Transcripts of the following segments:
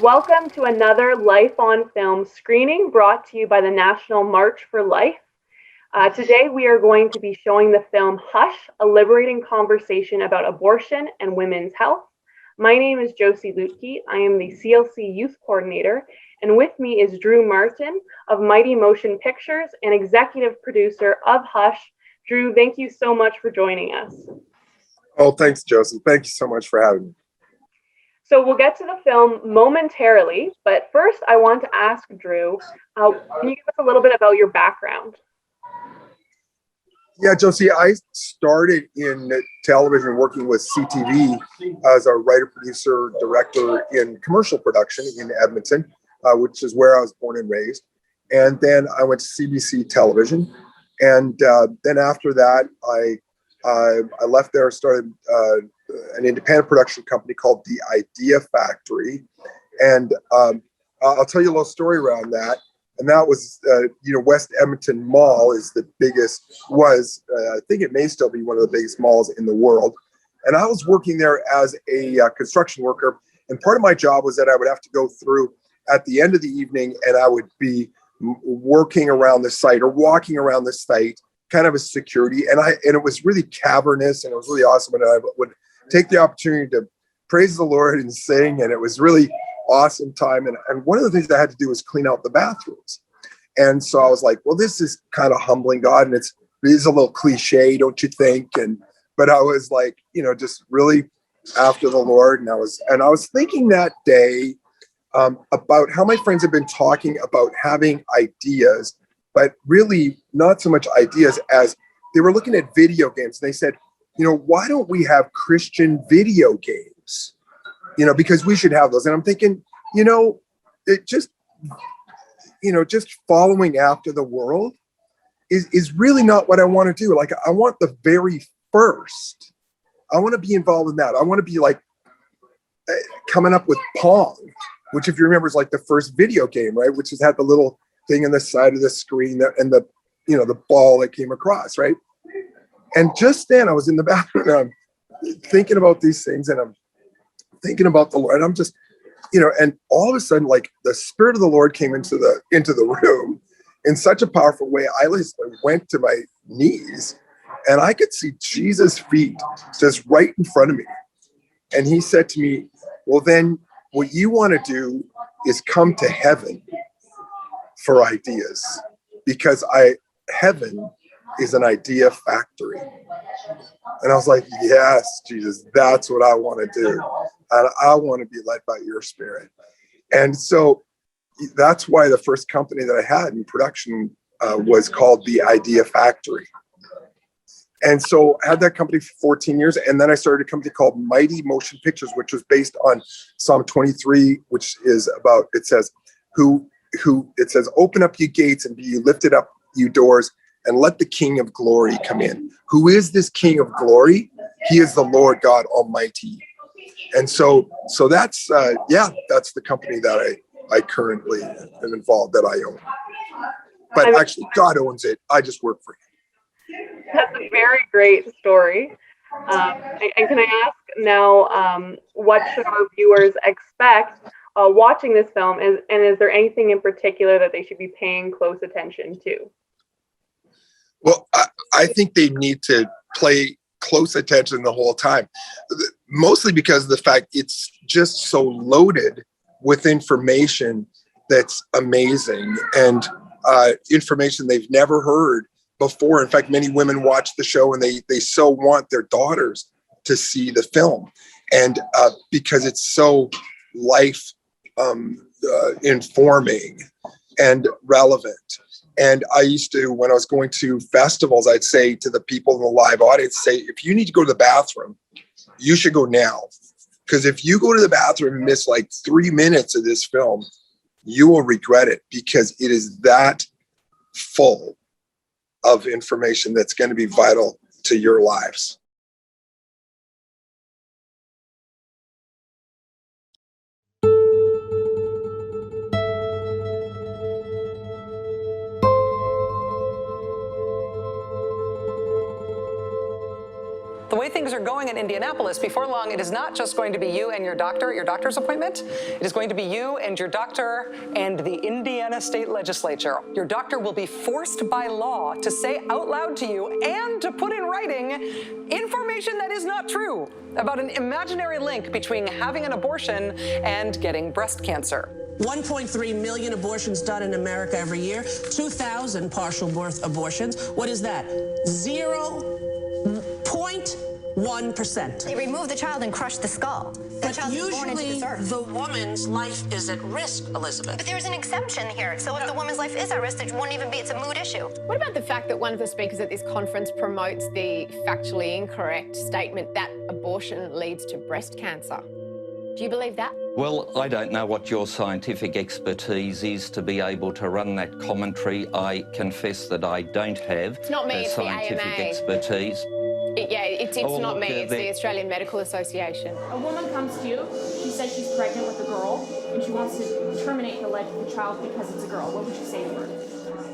Welcome to another Life on Film screening brought to you by the National March for Life. Today we are going to be showing the film Hush, a liberating conversation about abortion and women's health. My name is Josie Lutke. I am the CLC Youth Coordinator, and with me is Drew Martin of Mighty Motion Pictures and executive producer of Hush. Drew, thank you so much for joining us. Oh, thanks, Josie. Thank you so much for having me. So we'll get to the film momentarily, but first I want to ask Drew, can you give us a little bit about your background? Yeah, Josie, I started in television working with CTV as a writer, producer, director in commercial production in Edmonton, which is where I was born and raised. And then I went to CBC television. And then after that, I left there, started an independent production company called The Idea Factory. And I'll tell you a little story around that. And that was, West Edmonton Mall is the biggest, I think it may still be one of the biggest malls in the world. And I was working there as a construction worker. And part of my job was that I would have to go through at the end of the evening and I would be working around the site or walking around the site, kind of a security. And it was really cavernous and it was really awesome. And I would take the opportunity to praise the Lord and sing. And it was really awesome time. And one of the things I had to do was clean out the bathrooms. And so I was like, well, this is kind of humbling, God. And it is a little cliche, don't you think? But I was like, just really after the Lord. And I was thinking that day about how my friends have been talking about having ideas, but really not so much ideas as they were looking at video games. And they said, why don't we have Christian video games? Because we should have those. And I'm thinking, just following after the world is really not what I want to do. Like, I want the very first. I want to be involved in that. I want to be like coming up with Pong, which, if you remember, is like the first video game, right? Which has had the little thing on the side of the screen and the ball that came across, right? And just then I was in the bathroom and I'm thinking about these things and I'm thinking about the Lord. And I'm just, and all of a sudden, like, the Spirit of the Lord came into the room in such a powerful way. I went to my knees and I could see Jesus' feet just right in front of me. And he said to me, well, then what you want to do is come to heaven for ideas, because heaven is an idea factory. And I was like, yes, Jesus, that's what I want to do. And I want to be led by your Spirit. And so that's why the first company that I had in production was called The Idea Factory. And so I had that company for 14 years. And then I started a company called Mighty Motion Pictures, which was based on Psalm 23, which is about, it says, open up you gates and be you lifted up you doors and let the King of Glory come in. Who is this King of Glory? He is the Lord God Almighty. And so that's that's the company that I currently am involved, that I own. But actually, God owns it. I just work for him. That's a very great story. And can I ask now, what should our viewers expect watching this film? And is there anything in particular that they should be paying close attention to? Well, I think they need to pay close attention the whole time, mostly because of the fact it's just so loaded with information that's amazing and information they've never heard before. In fact, many women watch the show and they so want their daughters to see the film, and because it's so life informing and relevant. And I used to, when I was going to festivals, I'd say to the people in the live audience, say, if you need to go to the bathroom, you should go now. Because if you go to the bathroom and miss like 3 minutes of this film, you will regret it, because it is that full of information that's going to be vital to your lives. The The way things are going in Indianapolis, before long, it is not just going to be you and your doctor at your doctor's appointment. It is going to be you and your doctor and the Indiana State Legislature. Your doctor will be forced by law to say out loud to you and to put in writing information that is not true about an imaginary link between having an abortion and getting breast cancer. 1.3 million abortions done in America every year, 2,000 partial birth abortions. What is that? 0.1%. They remove the child and crush the skull. The But child is born into usually this earth. the woman's life is at risk, Elizabeth. But there's an exemption here. So if the woman's life is at risk, it won't even be, it's a mood issue. What about the fact that one of the speakers at this conference promotes the factually incorrect statement that abortion leads to breast cancer? Do you believe that? Well, I don't know what your scientific expertise is to be able to run that commentary. I confess that I don't have It's not me, the it's the scientific AMA. expertise. It's Oh, not look, me, it's the Australian Medical Association. A woman comes to you, she says she's pregnant with a girl, and she wants to terminate the life of the child because it's a girl. What would you say to her?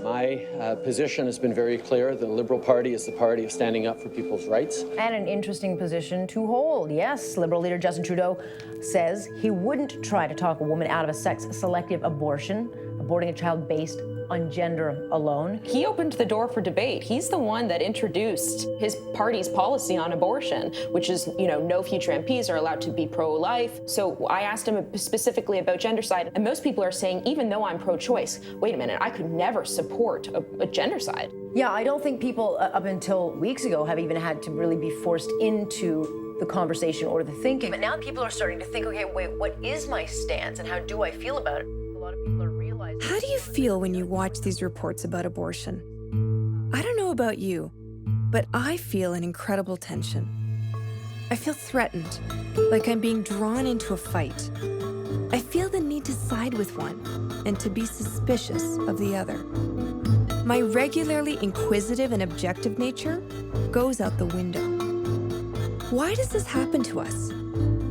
My position has been very clear. The Liberal Party is the party of standing up for people's rights. And an interesting position to hold. Yes, Liberal leader Justin Trudeau says he wouldn't try to talk a woman out of a sex-selective abortion, aborting a child based on gender alone. He opened the door for debate. He's the one that introduced his party's policy on abortion, which is, no future MPs are allowed to be pro-life. So I asked him specifically about gendercide, and most people are saying, even though I'm pro-choice, wait a minute, I could never support a gendercide. Yeah, I don't think people up until weeks ago have even had to really be forced into the conversation or the thinking. But now people are starting to think, okay, wait, what is my stance and how do I feel about it? A lot of people are realizing. How do you feel when you watch these reports about abortion? I don't know about you, but I feel an incredible tension. I feel threatened, like I'm being drawn into a fight. I feel the need to side with one and to be suspicious of the other. My regularly inquisitive and objective nature goes out the window. Why does this happen to us?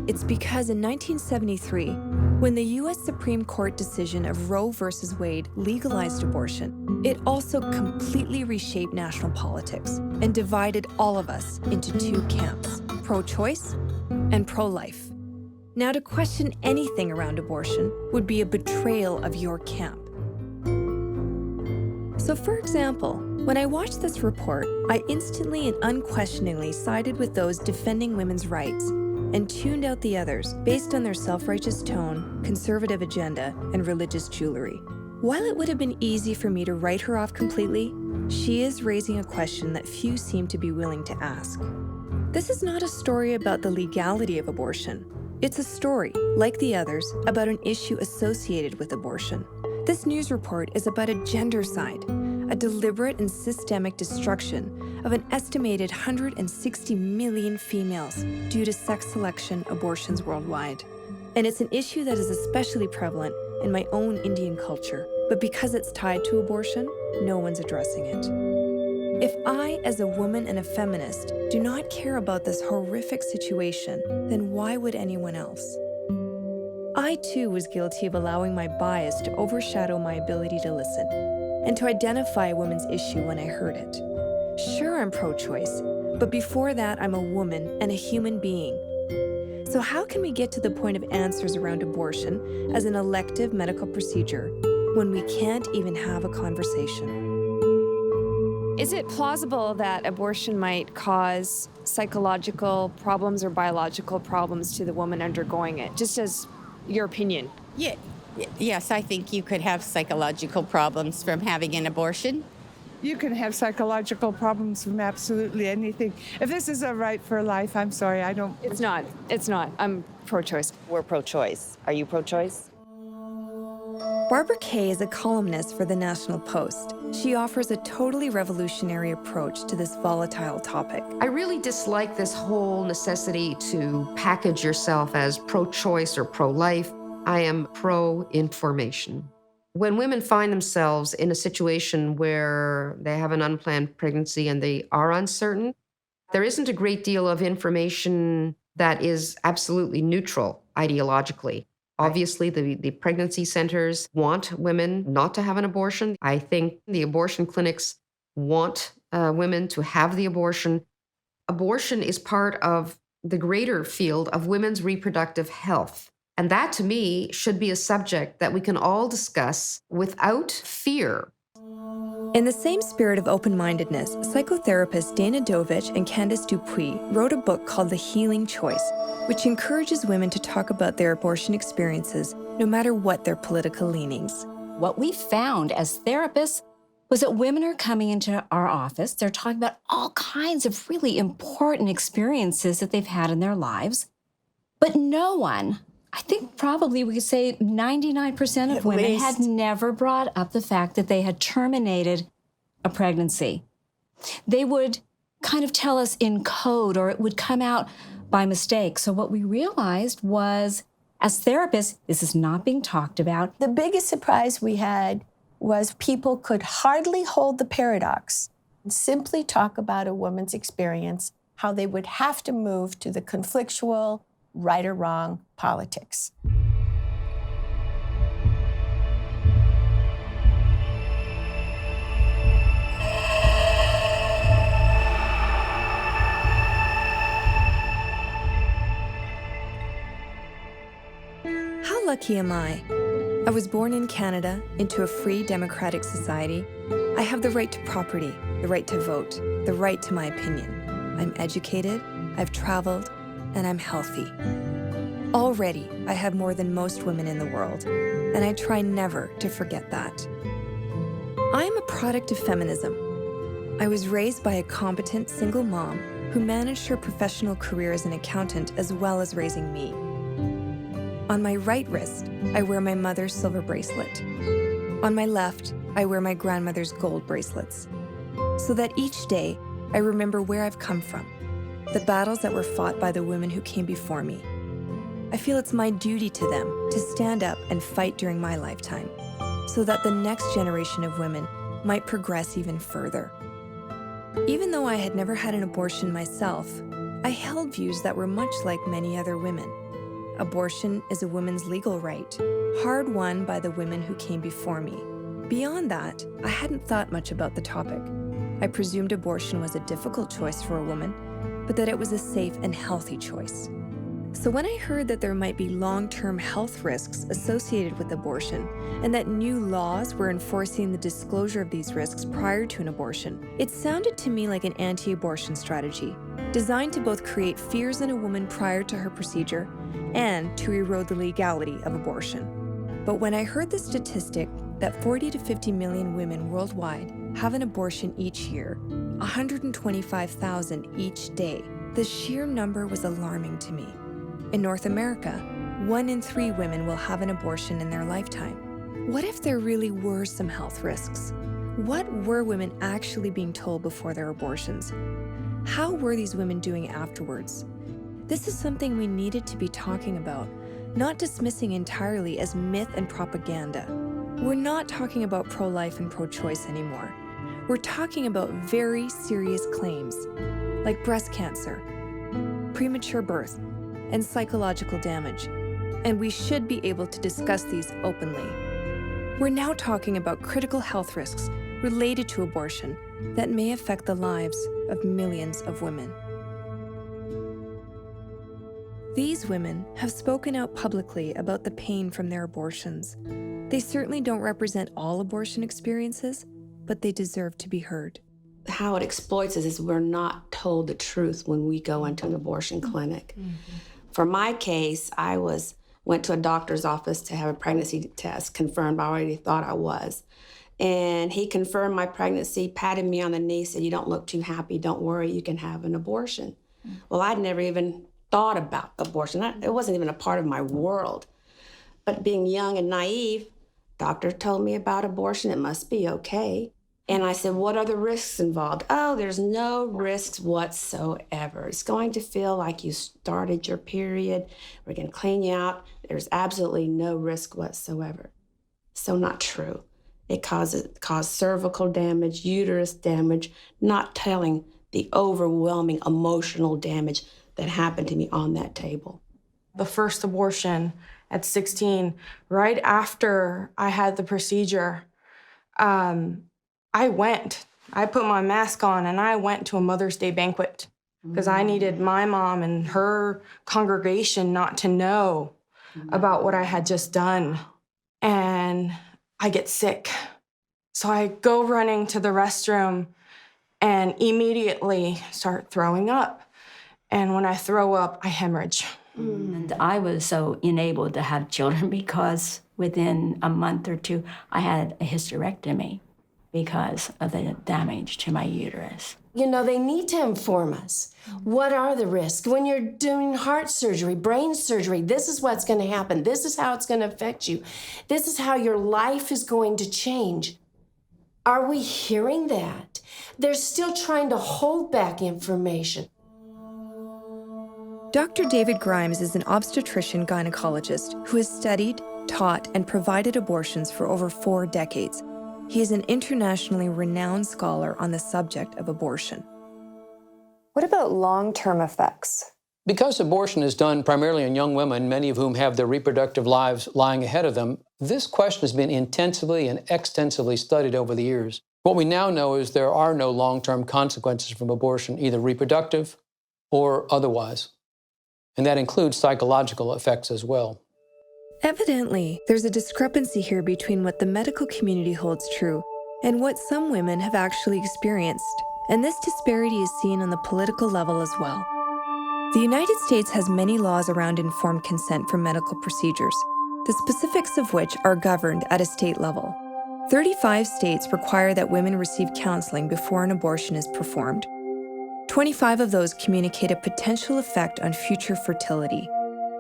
It's because in 1973, when the U.S. Supreme Court decision of Roe v. Wade legalized abortion, it also completely reshaped national politics and divided all of us into two camps, pro-choice and pro-life. Now, to question anything around abortion would be a betrayal of your camp. So, for example, when I watched this report, I instantly and unquestioningly sided with those defending women's rights and tuned out the others based on their self-righteous tone, conservative agenda, and religious jewelry. While it would have been easy for me to write her off completely, she is raising a question that few seem to be willing to ask. This is not a story about the legality of abortion. It's a story, like the others, about an issue associated with abortion. This news report is about a gendercide, a deliberate and systemic destruction of an estimated 160 million females due to sex selection abortions worldwide. And it's an issue that is especially prevalent in my own Indian culture, but because it's tied to abortion, no one's addressing it. If I, as a woman and a feminist, do not care about this horrific situation, then why would anyone else? I too was guilty of allowing my bias to overshadow my ability to listen and to identify a woman's issue when I heard it. Sure, I'm pro-choice, but before that, I'm a woman and a human being. So how can we get to the point of answers around abortion as an elective medical procedure when we can't even have a conversation? Is it plausible that abortion might cause psychological problems or biological problems to the woman undergoing it? Just as your opinion. Yeah. Yes, I think you could have psychological problems from having an abortion. You can have psychological problems from absolutely anything. If this is a right for life, I'm sorry, I don't... It's not. It's not. I'm pro-choice. We're pro-choice. Are you pro-choice? Barbara Kay is a columnist for the National Post. She offers a totally revolutionary approach to this volatile topic. I really dislike this whole necessity to package yourself as pro-choice or pro-life. I am pro-information. When women find themselves in a situation where they have an unplanned pregnancy and they are uncertain, there isn't a great deal of information that is absolutely neutral ideologically. Obviously, the pregnancy centers want women not to have an abortion. I think the abortion clinics want women to have the abortion. abortion is part of the greater field of women's reproductive health. And that, to me, should be a subject that we can all discuss without fear. In the same spirit of open-mindedness, psychotherapists Dana Dovich and Candace Dupuis wrote a book called The Healing Choice, which encourages women to talk about their abortion experiences, no matter what their political leanings. What we found as therapists was that women are coming into our office, they're talking about all kinds of really important experiences that they've had in their lives, but no one, I think probably we could say 99% of women had never brought up the fact that they had terminated a pregnancy. They would kind of tell us in code, or it would come out by mistake. So what we realized was, as therapists, this is not being talked about. The biggest surprise we had was people could hardly hold the paradox and simply talk about a woman's experience, how they would have to move to the conflictual, right or wrong politics. How lucky am I? I was born in Canada into a free democratic society. I have the right to property, the right to vote, the right to my opinion. I'm educated, I've traveled, and I'm healthy. Already, I have more than most women in the world, and I try never to forget that. I am a product of feminism. I was raised by a competent single mom who managed her professional career as an accountant as well as raising me. On my right wrist, I wear my mother's silver bracelet. On my left, I wear my grandmother's gold bracelets. So that each day, I remember where I've come from, the battles that were fought by the women who came before me. I feel it's my duty to them to stand up and fight during my lifetime, so that the next generation of women might progress even further. Even though I had never had an abortion myself, I held views that were much like many other women. Abortion is a woman's legal right, hard-won by the women who came before me. Beyond that, I hadn't thought much about the topic. I presumed abortion was a difficult choice for a woman, but that it was a safe and healthy choice. So when I heard that there might be long-term health risks associated with abortion, and that new laws were enforcing the disclosure of these risks prior to an abortion, it sounded to me like an anti-abortion strategy, designed to both create fears in a woman prior to her procedure and to erode the legality of abortion. But when I heard the statistic that 40 to 50 million women worldwide have an abortion each year, 125,000 each day, the sheer number was alarming to me. In North America, 1 in 3 women will have an abortion in their lifetime. What if there really were some health risks? What were women actually being told before their abortions? How were these women doing afterwards? This is something we needed to be talking about, not dismissing entirely as myth and propaganda. We're not talking about pro-life and pro-choice anymore. We're talking about very serious claims, like breast cancer, premature birth, and psychological damage, and we should be able to discuss these openly. We're now talking about critical health risks related to abortion that may affect the lives of millions of women. These women have spoken out publicly about the pain from their abortions. They certainly don't represent all abortion experiences, but they deserve to be heard. How it exploits us is we're not told the truth when we go into an abortion clinic. For my case, I went to a doctor's office to have a pregnancy test confirmed. I already thought I was. And he confirmed my pregnancy, patted me on the knee, said, "You don't look too happy, don't worry, you can have an abortion." Well, I'd never even thought about abortion. It wasn't even a part of my world. But being young and naive, doctor told me about abortion, it must be okay. And I said, "What are the risks involved?" "Oh, there's no risks whatsoever. It's going to feel like you started your period. We're going to clean you out. There's absolutely no risk whatsoever." So not true. It caused cervical damage, uterus damage, not telling the overwhelming emotional damage that happened to me on that table. The first abortion at 16, right after I had the procedure, I put my mask on and I went to a Mother's Day banquet. because I needed my mom and her congregation not to know about what I had just done. And I get sick. So I go running to the restroom and immediately start throwing up. And when I throw up, I hemorrhage. And I was so enabled to have children because within a month or two, I had a hysterectomy because of the damage to my uterus. You know, they need to inform us. What are the risks? When you're doing heart surgery, brain surgery, this is what's going to happen. This is how it's going to affect you. This is how your life is going to change. Are we hearing that? They're still trying to hold back information. Dr. David Grimes is an obstetrician gynecologist who has studied, taught, and provided abortions for over 4 decades. He is an internationally renowned scholar on the subject of abortion. What about long-term effects? Because abortion is done primarily in young women, many of whom have their reproductive lives lying ahead of them, this question has been intensively and extensively studied over the years. What we now know is there are no long-term consequences from abortion, either reproductive or otherwise. And that includes psychological effects as well. Evidently, there's a discrepancy here between what the medical community holds true and what some women have actually experienced, and this disparity is seen on the political level as well. The United States has many laws around informed consent for medical procedures, the specifics of which are governed at a state level. 35 states require that women receive counseling before an abortion is performed. 25 of those communicate a potential effect on future fertility.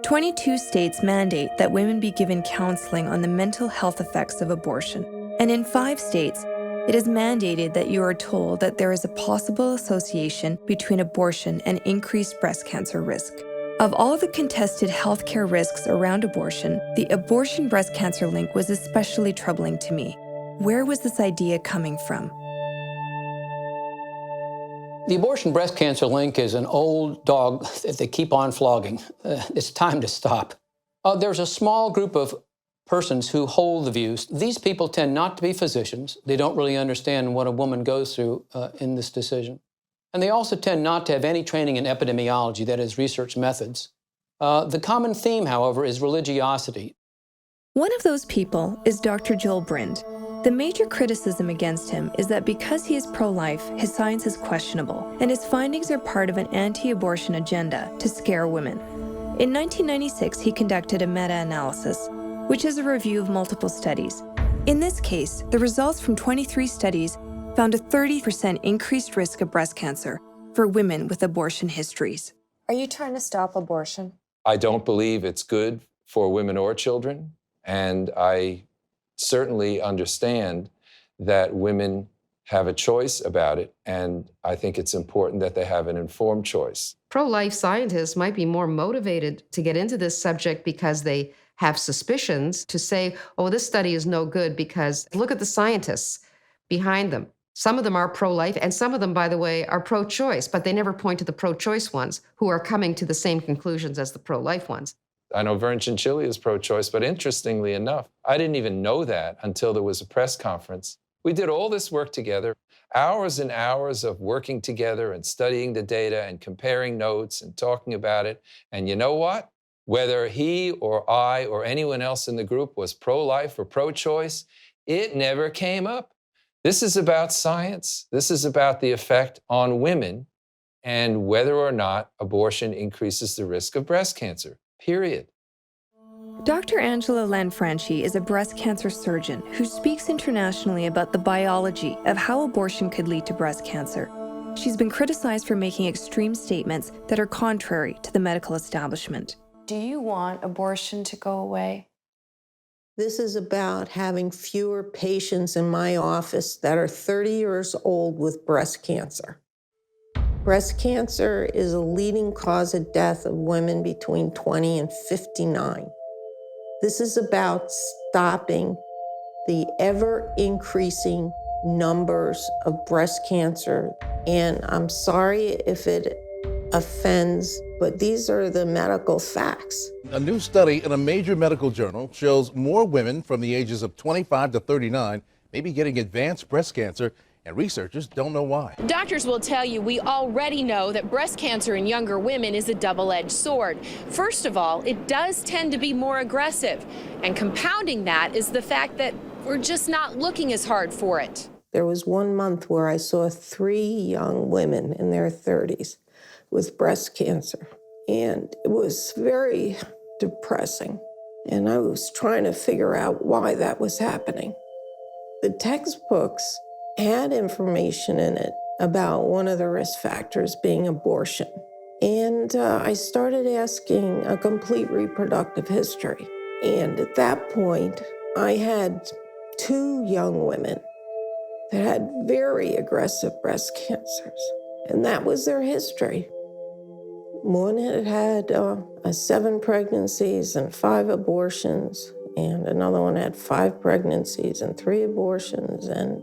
22 states mandate that women be given counseling on the mental health effects of abortion. And in 5 states, it is mandated that you are told that there is a possible association between abortion and increased breast cancer risk. Of all the contested healthcare risks around abortion, the abortion breast cancer link was especially troubling to me. Where was this idea coming from? The abortion breast cancer link is an old dog that they keep on flogging. It's time to stop. There's a small group of persons who hold the views. These people tend not to be physicians. They don't really understand what a woman goes through in this decision. And they also tend not to have any training in epidemiology, that is, research methods. The common theme, however, is religiosity. One of those people is Dr. Joel Brind. The major criticism against him is that because he is pro-life, his science is questionable, and his findings are part of an anti-abortion agenda to scare women. In 1996, he conducted a meta-analysis, which is a review of multiple studies. In this case, the results from 23 studies found a 30% increased risk of breast cancer for women with abortion histories. Are you trying to stop abortion? I don't believe it's good for women or children, and I certainly understand that women have a choice about it, and I think it's important that they have an informed choice. Pro-life scientists might be more motivated to get into this subject because they have suspicions to say, oh, this study is no good because look at the scientists behind them. Some of them are pro-life, and some of them, by the way, are pro-choice, but they never point to the pro-choice ones who are coming to the same conclusions as the pro-life ones. I know Vern Chinchilli is pro-choice, but interestingly enough, I didn't even know that until there was a press conference. We did all this work together, hours and hours of working together and studying the data and comparing notes and talking about it. And you know what? Whether he or I or anyone else in the group was pro-life or pro-choice, it never came up. This is about science. This is about the effect on women and whether or not abortion increases the risk of breast cancer. Period. Dr. Angela Lanfranchi is a breast cancer surgeon who speaks internationally about the biology of how abortion could lead to breast cancer. She's been criticized for making extreme statements that are contrary to the medical establishment. Do you want abortion to go away? This is about having fewer patients in my office that are 30 years old with breast cancer. Breast cancer is a leading cause of death of women between 20 and 59. This is about stopping the ever-increasing numbers of breast cancer. And I'm sorry if it offends, but these are the medical facts. A new study in a major medical journal shows more women from the ages of 25 to 39 may be getting advanced breast cancer and researchers don't know why. Doctors will tell you we already know that breast cancer in younger women is a double-edged sword. First of all, it does tend to be more aggressive, and compounding that is the fact that we're just not looking as hard for it. There was 1 month where I saw 3 young women in their 30s with breast cancer, and it was very depressing. And I was trying to figure out why that was happening. The textbooks had information in it about one of the risk factors being abortion. And I started asking a complete reproductive history. And at that point, I had 2 young women that had very aggressive breast cancers. And that was their history. One had had 7 pregnancies and 5 abortions, and another one had 5 pregnancies and 3 abortions, and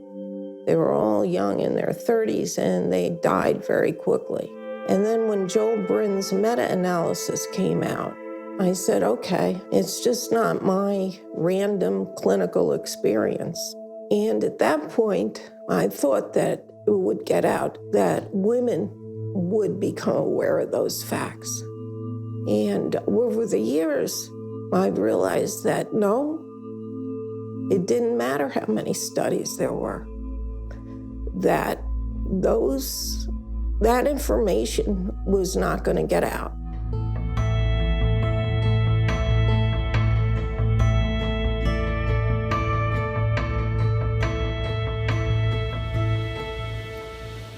they were all young in their 30s, and they died very quickly. And then when Joel Brin's meta-analysis came out, I said, okay, it's just not my random clinical experience. And at that point, I thought that it would get out that women would become aware of those facts. And over the years, I've realized that no, it didn't matter how many studies there were, that that information was not going to get out.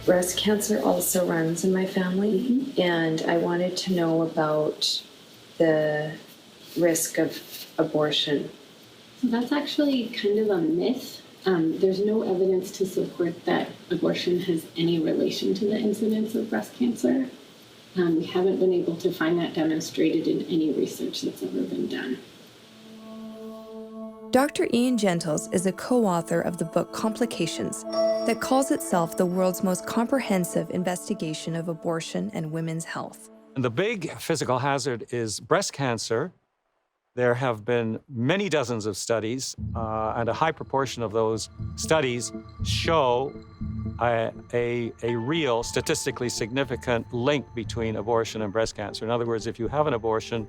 Breast cancer also runs in my family, and I wanted to know about the risk of abortion. So that's actually kind of a myth. There's no evidence to support that abortion has any relation to the incidence of breast cancer. We haven't been able to find that demonstrated in any research that's ever been done. Dr. Ian Gentles is a co-author of the book Complications that calls itself the world's most comprehensive investigation of abortion and women's health. The big physical hazard is breast cancer. There have been many dozens of studies, and a high proportion of those studies show a real statistically significant link between abortion and breast cancer. In other words, if you have an abortion,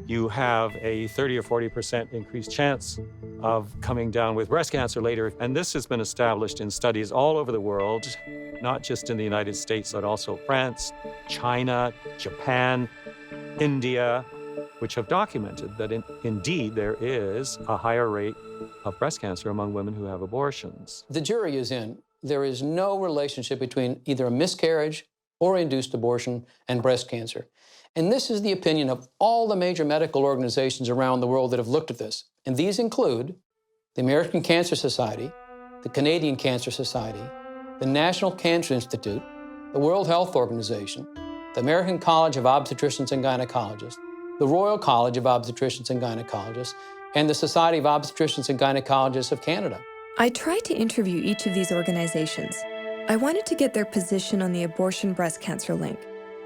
you have a 30 or 40% increased chance of coming down with breast cancer later. And this has been established in studies all over the world, not just in the United States, but also France, China, Japan, India, which have documented that indeed there is a higher rate of breast cancer among women who have abortions. The jury is in. There is no relationship between either a miscarriage or induced abortion and breast cancer. And this is the opinion of all the major medical organizations around the world that have looked at this. And these include the American Cancer Society, the Canadian Cancer Society, the National Cancer Institute, the World Health Organization, the American College of Obstetricians and Gynecologists, the Royal College of Obstetricians and Gynecologists, and the Society of Obstetricians and Gynecologists of Canada. I tried to interview each of these organizations. I wanted to get their position on the abortion-breast cancer link,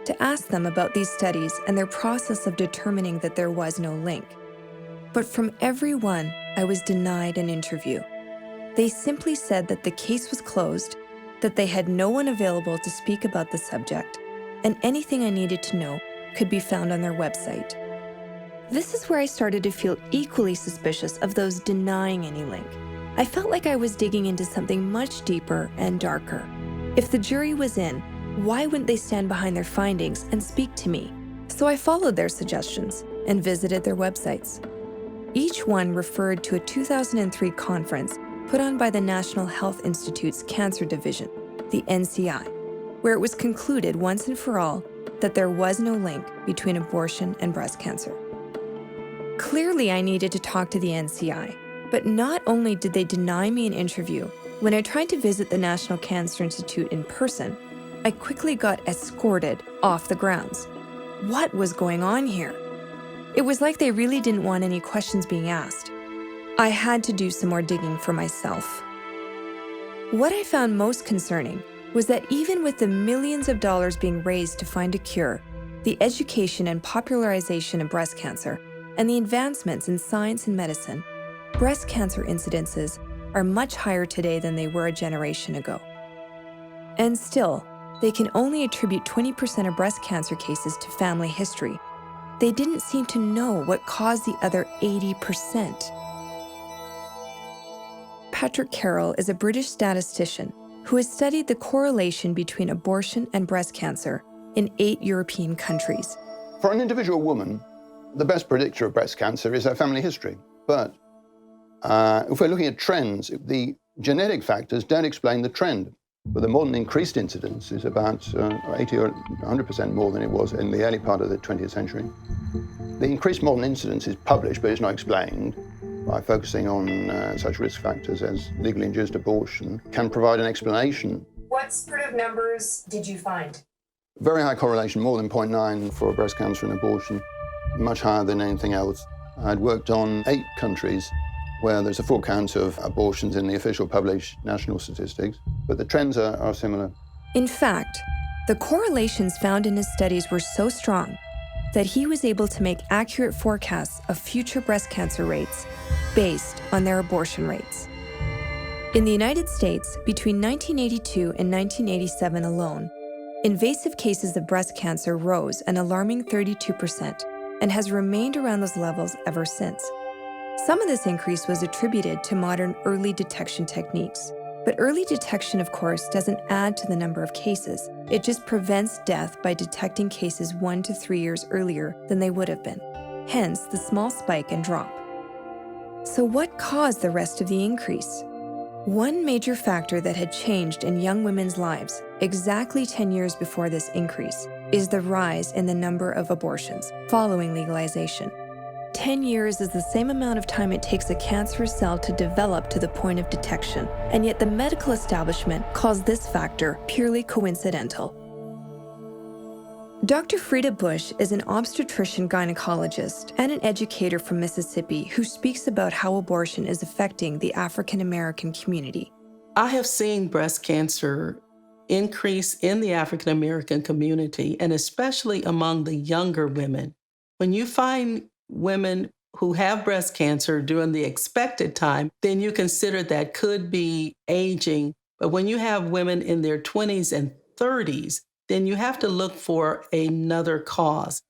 to ask them about these studies and their process of determining that there was no link. But from every one, I was denied an interview. They simply said that the case was closed, that they had no one available to speak about the subject, and anything I needed to know could be found on their website. This is where I started to feel equally suspicious of those denying any link. I felt like I was digging into something much deeper and darker. If the jury was in, why wouldn't they stand behind their findings and speak to me? So I followed their suggestions and visited their websites. Each one referred to a 2003 conference put on by the National Health Institute's Cancer Division, the NCI, where it was concluded once and for all that there was no link between abortion and breast cancer. Clearly, I needed to talk to the NCI, but not only did they deny me an interview, when I tried to visit the National Cancer Institute in person, I quickly got escorted off the grounds. What was going on here? It was like they really didn't want any questions being asked. I had to do some more digging for myself. What I found most concerning was that even with the millions of dollars being raised to find a cure, the education and popularization of breast cancer, and the advancements in science and medicine, breast cancer incidences are much higher today than they were a generation ago. And still, they can only attribute 20% of breast cancer cases to family history. They didn't seem to know what caused the other 80%. Patrick Carroll is a British statistician who has studied the correlation between abortion and breast cancer in 8 European countries. For an individual woman, the best predictor of breast cancer is her family history. But if we're looking at trends, the genetic factors don't explain the trend. But the modern increased incidence is about 80 or 100% more than it was in the early part of the 20th century. The increased modern incidence is published, but it's not explained by focusing on such risk factors as legally induced abortion, can provide an explanation. What sort of numbers did you find? Very high correlation, more than 0.9 for breast cancer and abortion, much higher than anything else. I'd worked on 8 countries where there's a full count of abortions in the official published national statistics, but the trends are similar. In fact, the correlations found in his studies were so strong that he was able to make accurate forecasts of future breast cancer rates based on their abortion rates. In the United States, between 1982 and 1987 alone, invasive cases of breast cancer rose an alarming 32% and has remained around those levels ever since. Some of this increase was attributed to modern early detection techniques. But early detection, of course, doesn't add to the number of cases. It just prevents death by detecting cases 1 to 3 years earlier than they would have been. Hence, the small spike and drop. So what caused the rest of the increase? One major factor that had changed in young women's lives exactly 10 years before this increase is the rise in the number of abortions following legalization. 10 years is the same amount of time it takes a cancerous cell to develop to the point of detection, and yet the medical establishment calls this factor purely coincidental. Dr. Frida Bush is an obstetrician gynecologist and an educator from Mississippi who speaks about how abortion is affecting the African American community. I have seen breast cancer increase in the African American community, and especially among the younger women. When you find women who have breast cancer during the expected time, then you consider that could be aging. But when you have women in their 20s and 30s, then you have to look for another cause.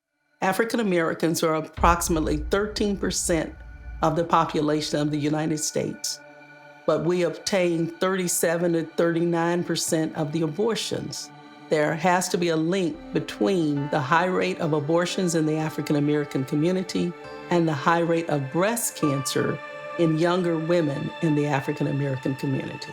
African Americans are approximately 13% of the population of the United States, but we obtain 37 to 39% of the abortions. There has to be a link between the high rate of abortions in the African American community and the high rate of breast cancer in younger women in the African American community.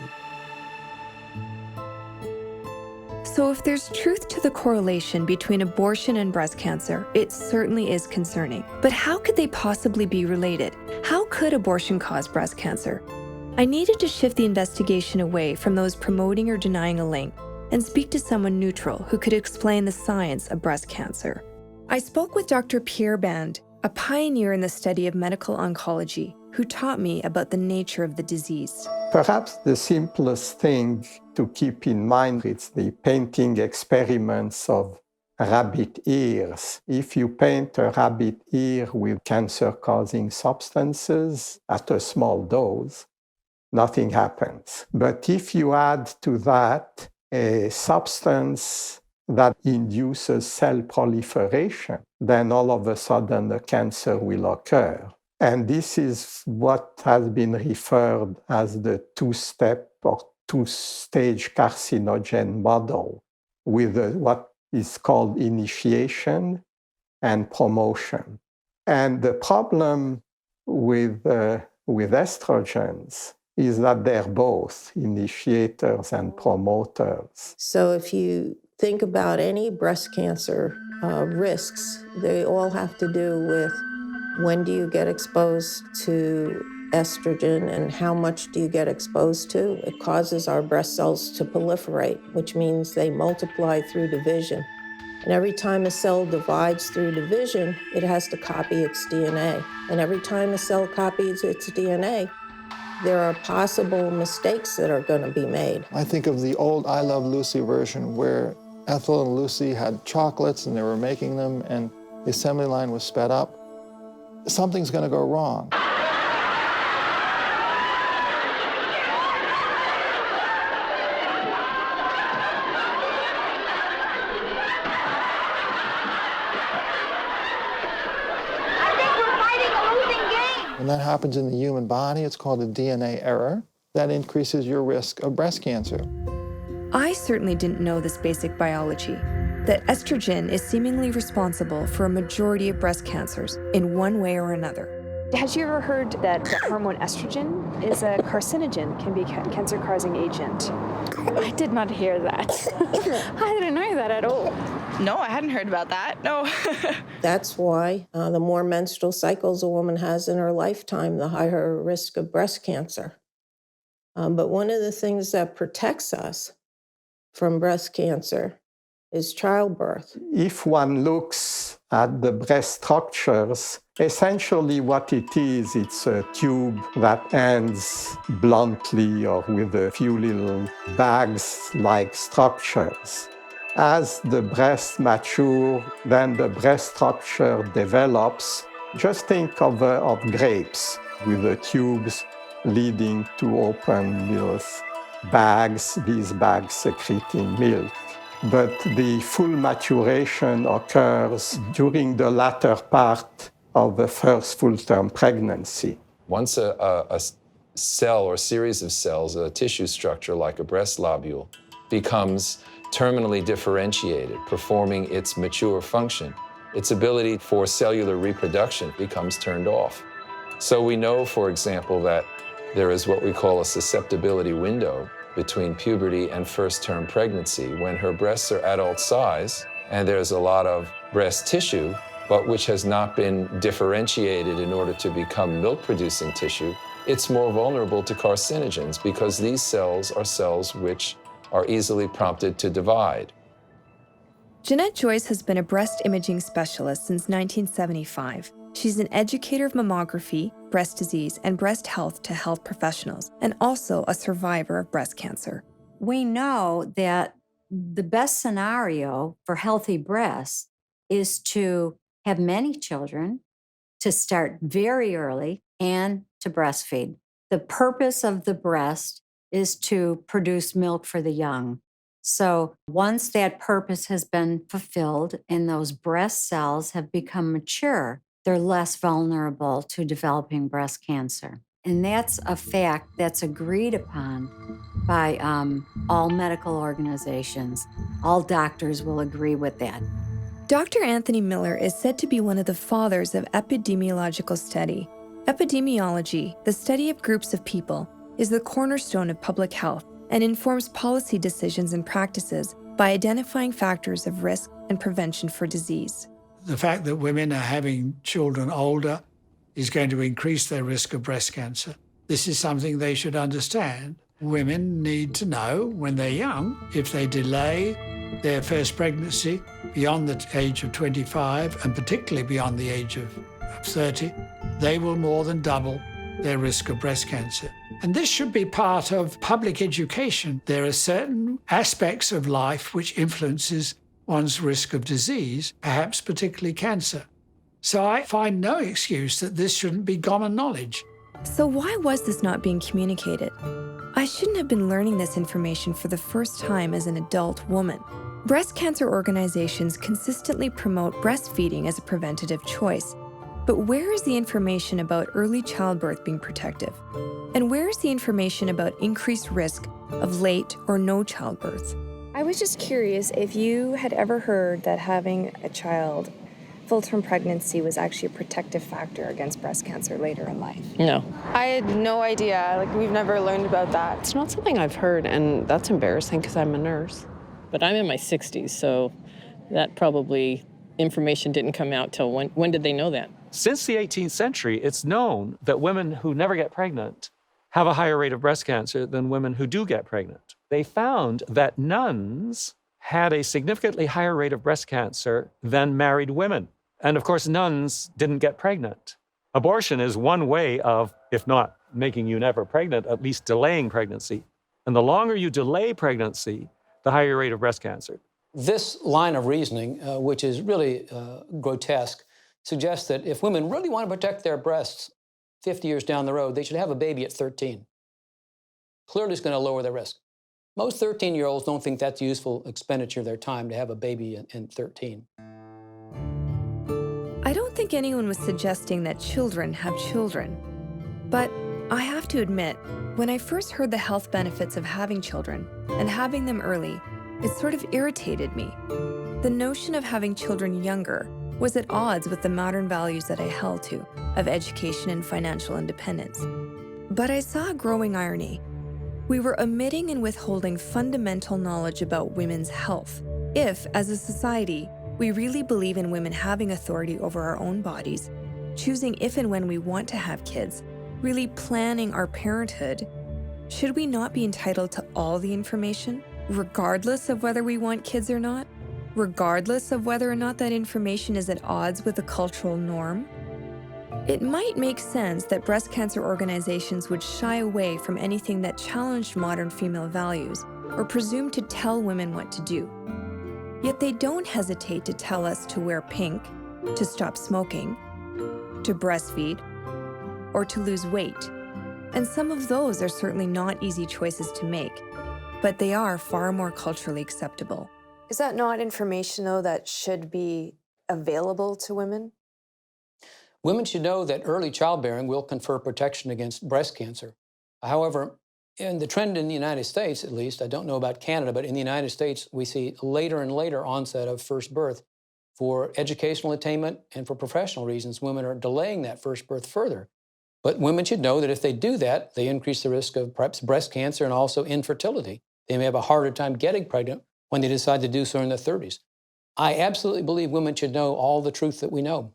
So if there's truth to the correlation between abortion and breast cancer, it certainly is concerning. But how could they possibly be related? How could abortion cause breast cancer? I needed to shift the investigation away from those promoting or denying a link and speak to someone neutral who could explain the science of breast cancer. I spoke with Dr. Pierre Band, a pioneer in the study of medical oncology, who taught me about the nature of the disease. Perhaps the simplest thing to keep in mind is the painting experiments of rabbit ears. If you paint a rabbit ear with cancer-causing substances at a small dose, nothing happens. But if you add to that a substance that induces cell proliferation, then all of a sudden the cancer will occur. And this is what has been referred as the two-step or two-stage carcinogen model, with what is called initiation and promotion. And the problem with estrogens is that they're both initiators and promoters. So if you think about any breast cancer risks, they all have to do with when do you get exposed to estrogen and how much do you get exposed to? It causes our breast cells to proliferate, which means they multiply through division. And every time a cell divides through division, it has to copy its DNA. And every time a cell copies its DNA, there are possible mistakes that are going to be made. I think of the old I Love Lucy version where Ethel and Lucy had chocolates and they were making them and the assembly line was sped up. Something's going to go wrong. When that happens in the human body, it's called a DNA error. That increases your risk of breast cancer. I certainly didn't know this basic biology, that estrogen is seemingly responsible for a majority of breast cancers in one way or another. Had you ever heard that the hormone estrogen is a carcinogen, can be a cancer-causing agent? I did not hear that. I didn't know that at all. No, I hadn't heard about that. No. That's why the more menstrual cycles a woman has in her lifetime, the higher her risk of breast cancer. But one of the things that protects us from breast cancer is childbirth. If one looks at the breast structures, essentially what it is, it's a tube that ends bluntly or with a few little bags-like structures. As the breasts mature, then the breast structure develops. Just think of grapes with the tubes leading to open little bags, these bags secreting milk. But the full maturation occurs during the latter part of the first full-term pregnancy. Once a cell or series of cells, a tissue structure like a breast lobule, becomes terminally differentiated, performing its mature function, its ability for cellular reproduction becomes turned off. So we know, for example, that there is what we call a susceptibility window between puberty and first-term pregnancy, when her breasts are adult size and there's a lot of breast tissue, but which has not been differentiated in order to become milk-producing tissue. It's more vulnerable to carcinogens because these cells are cells which are easily prompted to divide. Jeanette Joyce has been a breast imaging specialist since 1975. She's an educator of mammography, breast disease, and breast health to health professionals, and also a survivor of breast cancer. We know that the best scenario for healthy breasts is to have many children, to start very early, and to breastfeed. The purpose of the breast is to produce milk for the young. So once that purpose has been fulfilled and those breast cells have become mature, they're less vulnerable to developing breast cancer. And that's a fact that's agreed upon by all medical organizations. All doctors will agree with that. Dr. Anthony Miller is said to be one of the fathers of epidemiological study. Epidemiology, the study of groups of people, is the cornerstone of public health and informs policy decisions and practices by identifying factors of risk and prevention for disease. The fact that women are having children older is going to increase their risk of breast cancer. This is something they should understand. Women need to know when they're young, if they delay their first pregnancy beyond the age of 25, and particularly beyond the age of 30, they will more than double their risk of breast cancer. And this should be part of public education. There are certain aspects of life which influences one's risk of disease, perhaps particularly cancer. So I find no excuse that this shouldn't be common knowledge. So why was this not being communicated? I shouldn't have been learning this information for the first time as an adult woman. Breast cancer organizations consistently promote breastfeeding as a preventative choice. But where is the information about early childbirth being protective? And where is the information about increased risk of late or no childbirth? I was just curious if you had ever heard that having a child, full-term pregnancy, was actually a protective factor against breast cancer later in life. No. I had no idea. We've never learned about that. It's not something I've heard, and that's embarrassing because I'm a nurse. But I'm in my 60s, so that probably information didn't come out till when did they know that? Since the 18th century, it's known that women who never get pregnant have a higher rate of breast cancer than women who do get pregnant. They found that nuns had a significantly higher rate of breast cancer than married women. And of course, nuns didn't get pregnant. Abortion is one way of, if not making you never pregnant, at least delaying pregnancy. And the longer you delay pregnancy, the higher rate of breast cancer. This line of reasoning, which is really grotesque, suggests that if women really want to protect their breasts 50 years down the road, they should have a baby at 13. Clearly, it's going to lower their risk. Most 13-year-olds don't think that's useful expenditure of their time to have a baby in 13. I don't think anyone was suggesting that children have children. But I have to admit, when I first heard the health benefits of having children and having them early, it sort of irritated me. The notion of having children younger was at odds with the modern values that I held to, of education and financial independence. But I saw a growing irony. We were omitting and withholding fundamental knowledge about women's health. If, as a society, we really believe in women having authority over our own bodies, choosing if and when we want to have kids, really planning our parenthood, should we not be entitled to all the information, regardless of whether we want kids or not? Regardless of whether or not that information is at odds with the cultural norm? It might make sense that breast cancer organizations would shy away from anything that challenged modern female values or presume to tell women what to do. Yet they don't hesitate to tell us to wear pink, to stop smoking, to breastfeed, or to lose weight. And some of those are certainly not easy choices to make, but they are far more culturally acceptable. Is that not information, though, that should be available to women? Women should know that early childbearing will confer protection against breast cancer. However, in the trend in the United States, at least, I don't know about Canada, but in the United States, we see later and later onset of first birth. For educational attainment and for professional reasons, women are delaying that first birth further. But women should know that if they do that, they increase the risk of perhaps breast cancer and also infertility. They may have a harder time getting pregnant when they decide to do so in their 30s. I absolutely believe women should know all the truth that we know.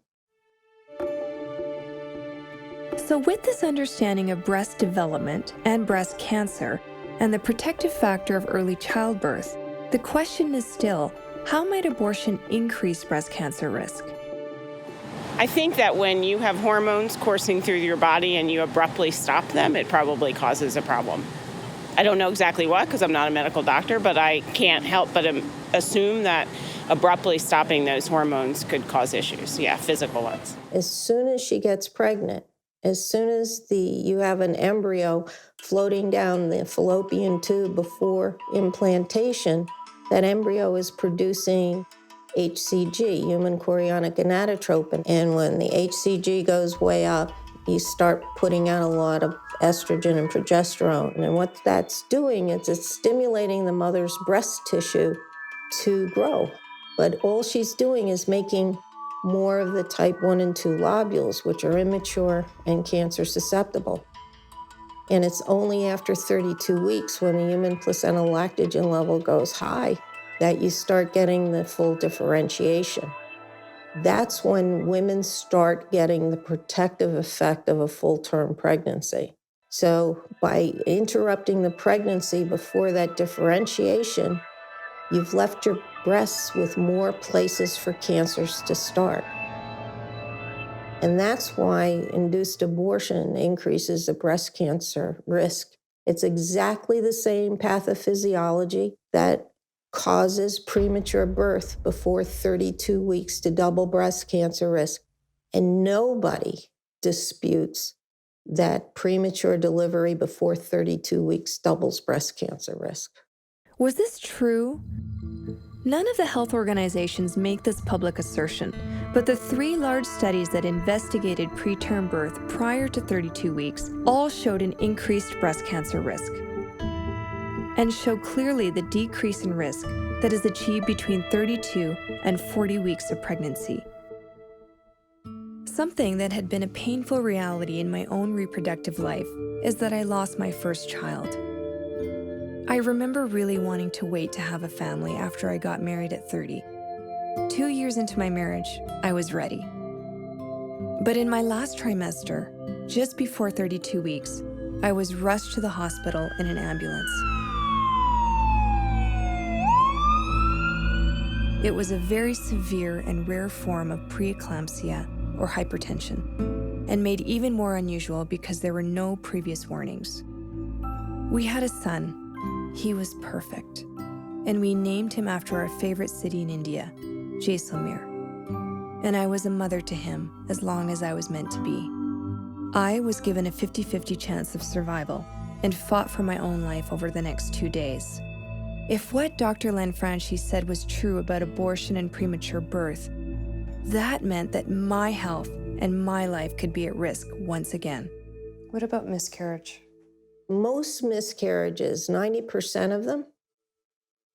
So with this understanding of breast development and breast cancer and the protective factor of early childbirth, the question is still, how might abortion increase breast cancer risk? I think that when you have hormones coursing through your body and you abruptly stop them, it probably causes a problem. I don't know exactly what, because I'm not a medical doctor, but I can't help but assume that abruptly stopping those hormones could cause issues, physical ones. As soon as she gets pregnant, as soon as you have an embryo floating down the fallopian tube before implantation, that embryo is producing HCG, human chorionic gonadotropin. And when the HCG goes way up, you start putting out a lot of estrogen and progesterone. And what that's doing is it's stimulating the mother's breast tissue to grow. But all she's doing is making more of the type 1 and 2 lobules, which are immature and cancer susceptible. And it's only after 32 weeks, when the human placental lactogen level goes high, that you start getting the full differentiation. That's when women start getting the protective effect of a full-term pregnancy. So by interrupting the pregnancy before that differentiation, you've left your breasts with more places for cancers to start. And that's why induced abortion increases the breast cancer risk. It's exactly the same pathophysiology that causes premature birth before 32 weeks to double breast cancer risk. And nobody disputes that premature delivery before 32 weeks doubles breast cancer risk. Was this true? None of the health organizations make this public assertion, but the 3 large studies that investigated preterm birth prior to 32 weeks all showed an increased breast cancer risk and show clearly the decrease in risk that is achieved between 32 and 40 weeks of pregnancy. Something that had been a painful reality in my own reproductive life is that I lost my first child. I remember really wanting to wait to have a family after I got married at 30. 2 years into my marriage, I was ready. But in my last trimester, just before 32 weeks, I was rushed to the hospital in an ambulance. It was a very severe and rare form of preeclampsia or hypertension, and made even more unusual because there were no previous warnings. We had a son. He was perfect, and we named him after our favorite city in India, Jaisalmer. And I was a mother to him as long as I was meant to be. I was given a 50-50 chance of survival and fought for my own life over the next 2 days. If what Dr. Lanfranchi said was true about abortion and premature birth, that meant that my health and my life could be at risk once again. What about miscarriage? Most miscarriages, 90% of them,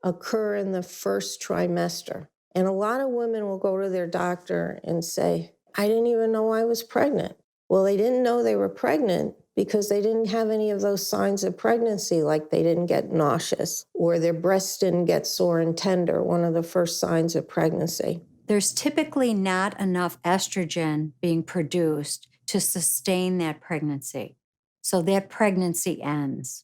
occur in the first trimester. And a lot of women will go to their doctor and say, I didn't even know I was pregnant. Well, they didn't know they were pregnant because they didn't have any of those signs of pregnancy, like they didn't get nauseous or their breasts didn't get sore and tender, one of the first signs of pregnancy. There's typically not enough estrogen being produced to sustain that pregnancy. So that pregnancy ends.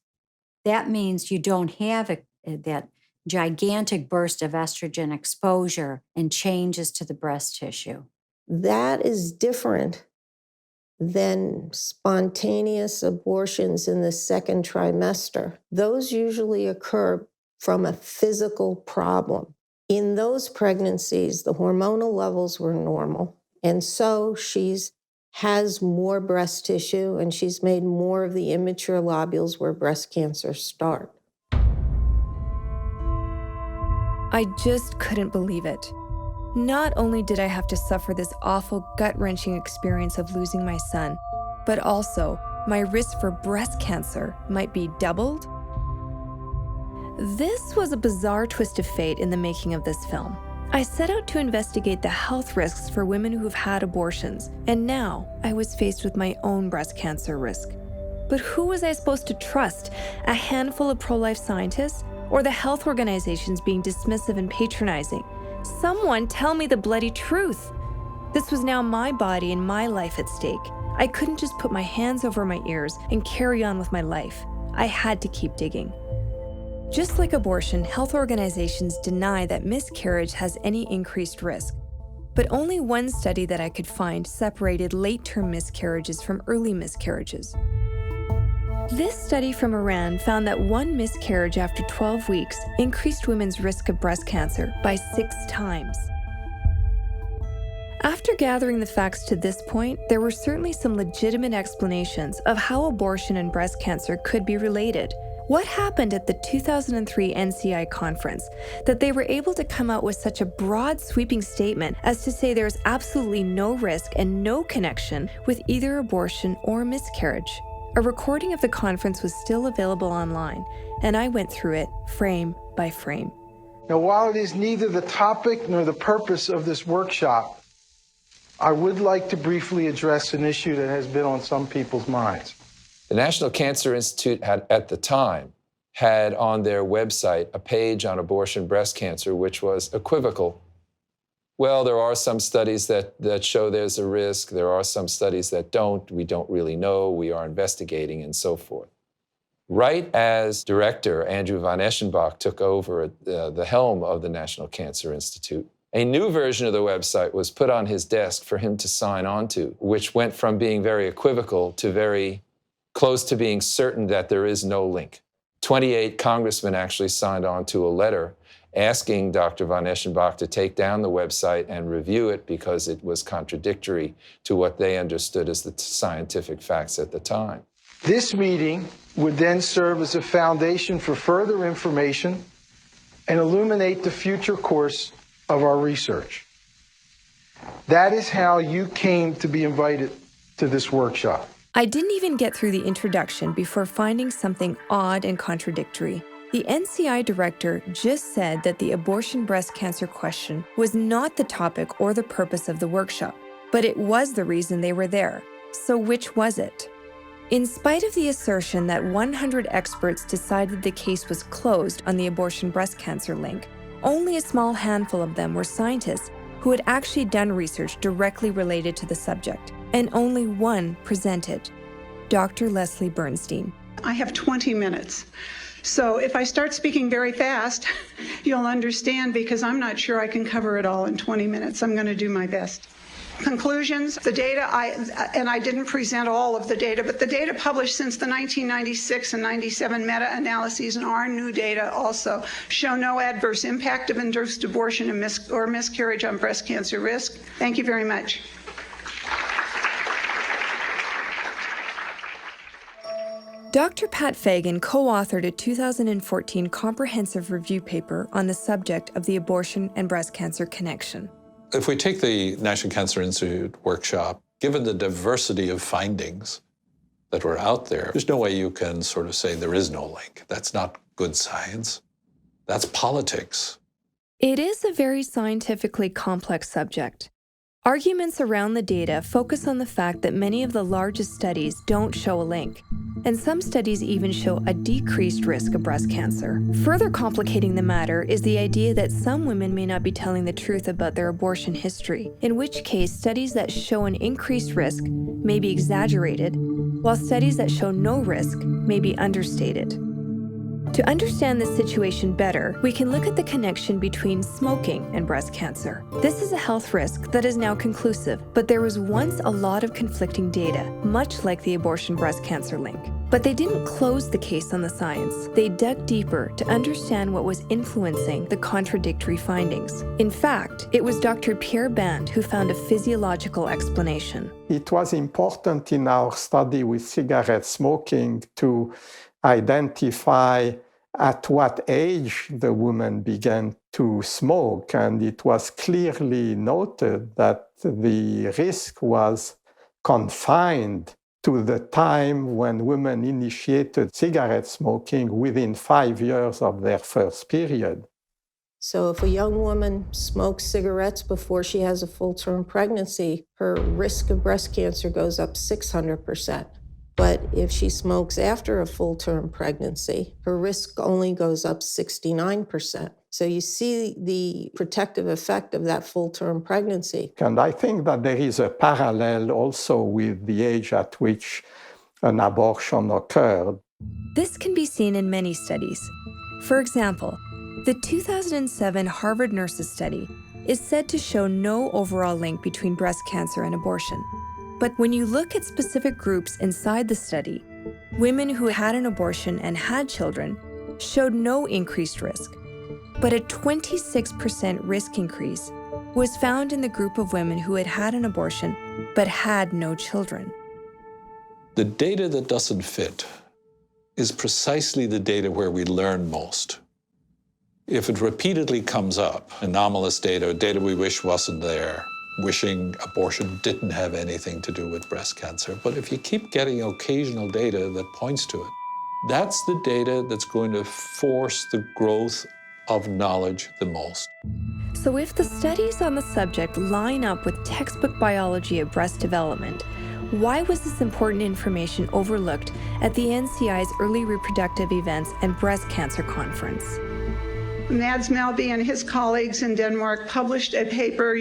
That means you don't have that gigantic burst of estrogen exposure and changes to the breast tissue. That is different than spontaneous abortions in the second trimester. Those usually occur from a physical problem. In those pregnancies, the hormonal levels were normal, and so she has more breast tissue and she's made more of the immature lobules where breast cancers start. I just couldn't believe it. Not only did I have to suffer this awful, gut-wrenching experience of losing my son, but also my risk for breast cancer might be doubled. This was a bizarre twist of fate in the making of this film. I set out to investigate the health risks for women who've had abortions, and now I was faced with my own breast cancer risk. But who was I supposed to trust? A handful of pro-life scientists? Or the health organizations being dismissive and patronizing? Someone tell me the bloody truth. This was now my body and my life at stake. I couldn't just put my hands over my ears and carry on with my life. I had to keep digging. Just like abortion, health organizations deny that miscarriage has any increased risk. But only one study that I could find separated late-term miscarriages from early miscarriages. This study from Iran found that one miscarriage after 12 weeks increased women's risk of breast cancer by 6 times. After gathering the facts to this point, there were certainly some legitimate explanations of how abortion and breast cancer could be related. What happened at the 2003 NCI conference that they were able to come out with such a broad, sweeping statement as to say there's absolutely no risk and no connection with either abortion or miscarriage? A recording of the conference was still available online, and I went through it frame by frame. Now, while it is neither the topic nor the purpose of this workshop, I would like to briefly address an issue that has been on some people's minds. The National Cancer Institute at the time had on their website a page on abortion breast cancer, which was equivocal. Well, there are some studies that show there's a risk. There are some studies that don't. We don't really know. We are investigating and so forth. Right as director Andrew von Eschenbach took over the helm of the National Cancer Institute, a new version of the website was put on his desk for him to sign on to, which went from being very equivocal to very close to being certain that there is no link. 28 congressmen actually signed on to a letter asking Dr. von Eschenbach to take down the website and review it because it was contradictory to what they understood as the scientific facts at the time. This meeting would then serve as a foundation for further information and illuminate the future course of our research. That is how you came to be invited to this workshop. I didn't even get through the introduction before finding something odd and contradictory. The NCI director just said that the abortion breast cancer question was not the topic or the purpose of the workshop, but it was the reason they were there. So which was it? In spite of the assertion that 100 experts decided the case was closed on the abortion breast cancer link, only a small handful of them were scientists who had actually done research directly related to the subject, and only one presented, Dr. Leslie Bernstein. I have 20 minutes. So if I start speaking very fast, you'll understand because I'm not sure I can cover it all in 20 minutes. I'm going to do my best. Conclusions, the data, I didn't present all of the data, but the data published since the 1996 and 97 meta-analyses and our new data also show no adverse impact of induced abortion or miscarriage on breast cancer risk. Thank you very much. Dr. Pat Fagan co-authored a 2014 comprehensive review paper on the subject of the abortion and breast cancer connection. If we take the National Cancer Institute workshop, given the diversity of findings, that were out there. There's no way you can sort of say there is no link. That's not good science. That's politics. It is a very scientifically complex subject. Arguments around the data focus on the fact that many of the largest studies don't show a link, and some studies even show a decreased risk of breast cancer. Further complicating the matter is the idea that some women may not be telling the truth about their abortion history, in which case studies that show an increased risk may be exaggerated, while studies that show no risk may be understated. To understand this situation better, we can look at the connection between smoking and breast cancer. This is a health risk that is now conclusive, but there was once a lot of conflicting data, much like the abortion breast cancer link. But they didn't close the case on the science. They dug deeper to understand what was influencing the contradictory findings. In fact, it was Dr. Pierre Band who found a physiological explanation. It was important in our study with cigarette smoking to identify at what age the woman began to smoke. And it was clearly noted that the risk was confined to the time when women initiated cigarette smoking within 5 years of their first period. So if a young woman smokes cigarettes before she has a full-term pregnancy, her risk of breast cancer goes up 600%. But if she smokes after a full-term pregnancy, her risk only goes up 69%. So you see the protective effect of that full-term pregnancy. And I think that there is a parallel also with the age at which an abortion occurred. This can be seen in many studies. For example, the 2007 Harvard Nurses study is said to show no overall link between breast cancer and abortion. But when you look at specific groups inside the study, women who had an abortion and had children showed no increased risk. But a 26% risk increase was found in the group of women who had had an abortion but had no children. The data that doesn't fit is precisely the data where we learn most. If it repeatedly comes up, anomalous data, data we wish wasn't there, wishing abortion didn't have anything to do with breast cancer. But if you keep getting occasional data that points to it, that's the data that's going to force the growth of knowledge the most. So if the studies on the subject line up with textbook biology of breast development, why was this important information overlooked at the NCI's Early Reproductive Events and Breast Cancer Conference? Mads Melby and his colleagues in Denmark published a paper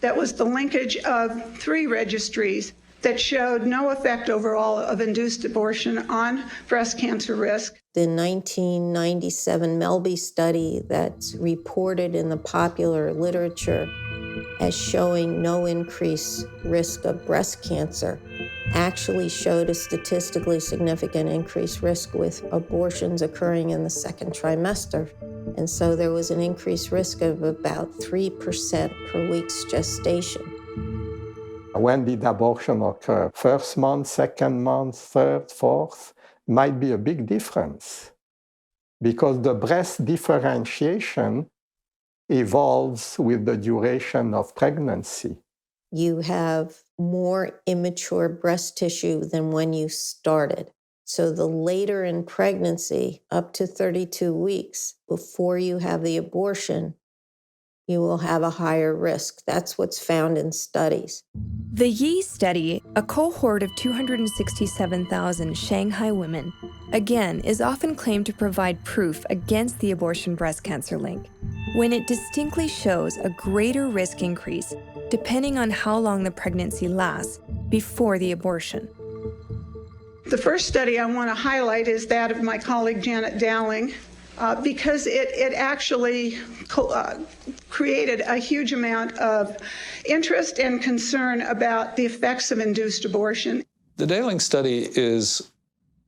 that was the linkage of 3 registries that showed no effect overall of induced abortion on breast cancer risk. The 1997 Melby study that's reported in the popular literature as showing no increased risk of breast cancer actually showed a statistically significant increased risk with abortions occurring in the second trimester. And so there was an increased risk of about 3% per week's gestation. When did abortion occur? First month, second month, third, fourth? Might be a big difference because the breast differentiation evolves with the duration of pregnancy. You have more immature breast tissue than when you started. So the later in pregnancy, up to 32 weeks before you have the abortion, you will have a higher risk. That's what's found in studies. The Yi study, a cohort of 267,000 Shanghai women, again is often claimed to provide proof against the abortion breast cancer link, when it distinctly shows a greater risk increase depending on how long the pregnancy lasts before the abortion. The first study I want to highlight is that of my colleague Janet Dowling, because it actually created a huge amount of interest and concern about the effects of induced abortion. The Dowling study is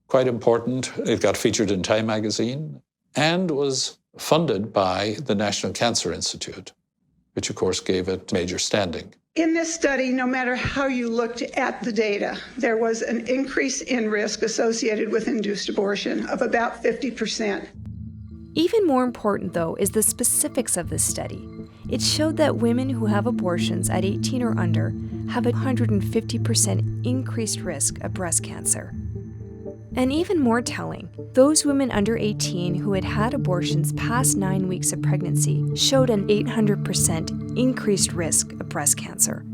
quite important. It got featured in Time magazine and was funded by the National Cancer Institute, which of course gave it major standing. In this study, no matter how you looked at the data, there was an increase in risk associated with induced abortion of about 50%. Even more important, though, is the specifics of this study. It showed that women who have abortions at 18 or under have a 150% increased risk of breast cancer. And even more telling, those women under 18 who had had abortions past 9 weeks of pregnancy showed an 800% increased risk of breast cancer.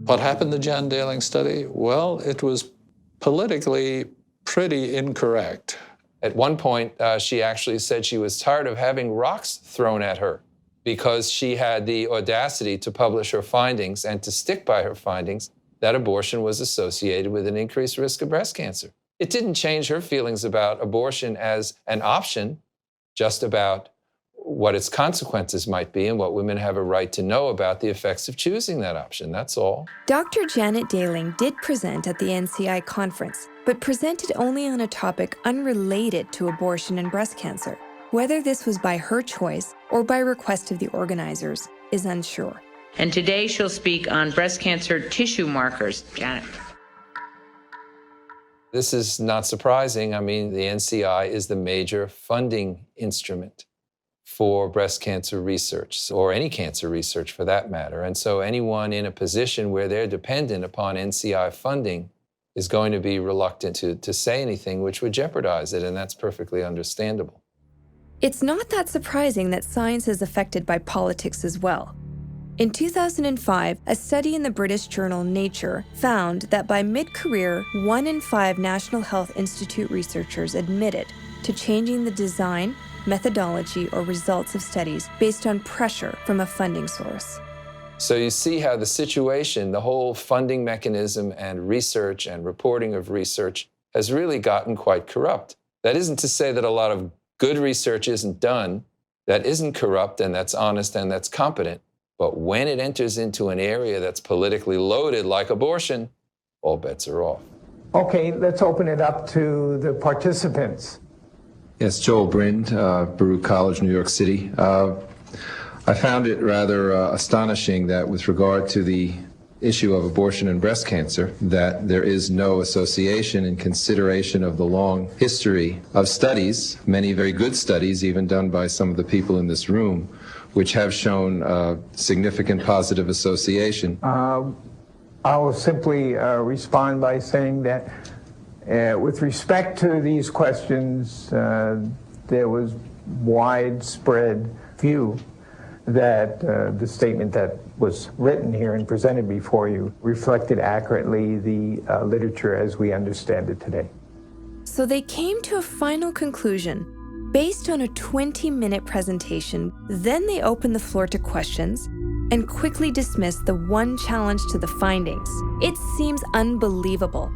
What happened to the Jan Daling study? Well, it was politically pretty incorrect. At one point, she actually said she was tired of having rocks thrown at her because she had the audacity to publish her findings and to stick by her findings that abortion was associated with an increased risk of breast cancer. It didn't change her feelings about abortion as an option, just about what its consequences might be and what women have a right to know about the effects of choosing that option. That's all. Dr. Janet Daling did present at the NCI conference, but presented only on a topic unrelated to abortion and breast cancer. Whether this was by her choice or by request of the organizers is unsure. And today she'll speak on breast cancer tissue markers. Janet. This is not surprising. I mean, the NCI is the major funding instrument for breast cancer research, or any cancer research for that matter. And so anyone in a position where they're dependent upon NCI funding is going to be reluctant to say anything which would jeopardize it, and that's perfectly understandable. It's not that surprising that science is affected by politics as well. In 2005, a study in the British journal Nature found that by mid-career, 1 in 5 National Health Institute researchers admitted to changing the design, methodology, or results of studies based on pressure from a funding source. So you see how the situation, the whole funding mechanism and research and reporting of research has really gotten quite corrupt. That isn't to say that a lot of good research isn't done, that isn't corrupt and that's honest and that's competent. But when it enters into an area that's politically loaded, like abortion, all bets are off. Okay, let's open it up to the participants. Yes, Joel Brind, Baruch College, New York City. I found it rather astonishing that with regard to the issue of abortion and breast cancer, that there is no association in consideration of the long history of studies, many very good studies, even done by some of the people in this room, which have shown significant positive association. I will simply respond by saying that with respect to these questions, there was widespread view that the statement that was written here and presented before you reflected accurately the literature as we understand it today. So they came to a final conclusion based on a 20-minute presentation. Then they opened the floor to questions and quickly dismissed the one challenge to the findings. It seems unbelievable.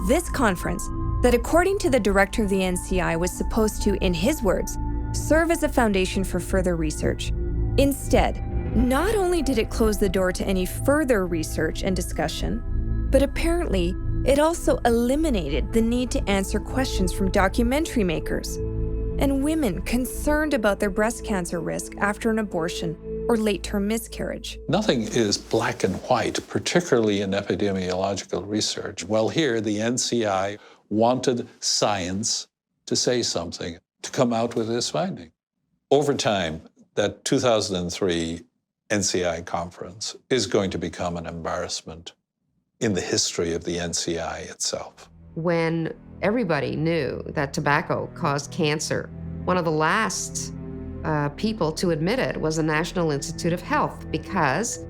This conference, that according to the director of the NCI was supposed to, in his words, serve as a foundation for further research. Instead, not only did it close the door to any further research and discussion, but apparently it also eliminated the need to answer questions from documentary makers and women concerned about their breast cancer risk after an abortion or late-term miscarriage. Nothing is black and white, particularly in epidemiological research. Well, here, the NCI wanted science to say something, to come out with this finding. Over time, that 2003 NCI conference is going to become an embarrassment in the history of the NCI itself. When everybody knew that tobacco caused cancer, one of the last people to admit it was the National Institute of Health, because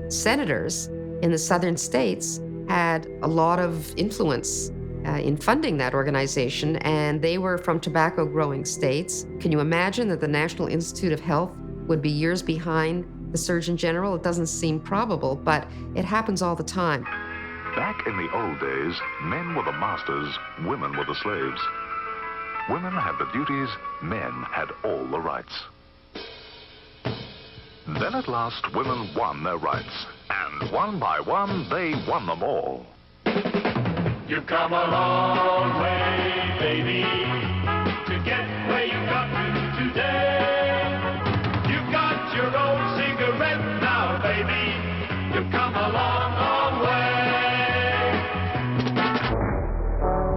senators in the southern states had a lot of influence in funding that organization, and they were from tobacco-growing states. Can you imagine that the National Institute of Health would be years behind the Surgeon General? It doesn't seem probable, but it happens all the time. Back in the old days, men were the masters, women were the slaves. Women had the duties, men had all the rights. Then at last, women won their rights. And one by one, they won them all. You've come a long way, baby, to get where you got to today. You've got your own cigarette now, baby. You've come a long, long way.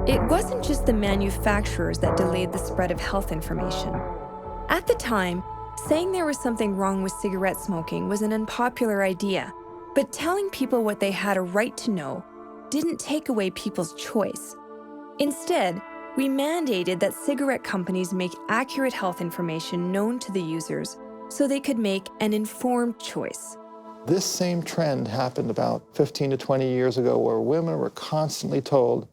It wasn't just the manufacturers that delayed the spread of health information. At the time, saying there was something wrong with cigarette smoking was an unpopular idea, but telling people what they had a right to know didn't take away people's choice. Instead, We mandated that cigarette companies make accurate health information known to the users so they could make an informed choice. This same trend happened about 15 to 20 years ago, where women were constantly told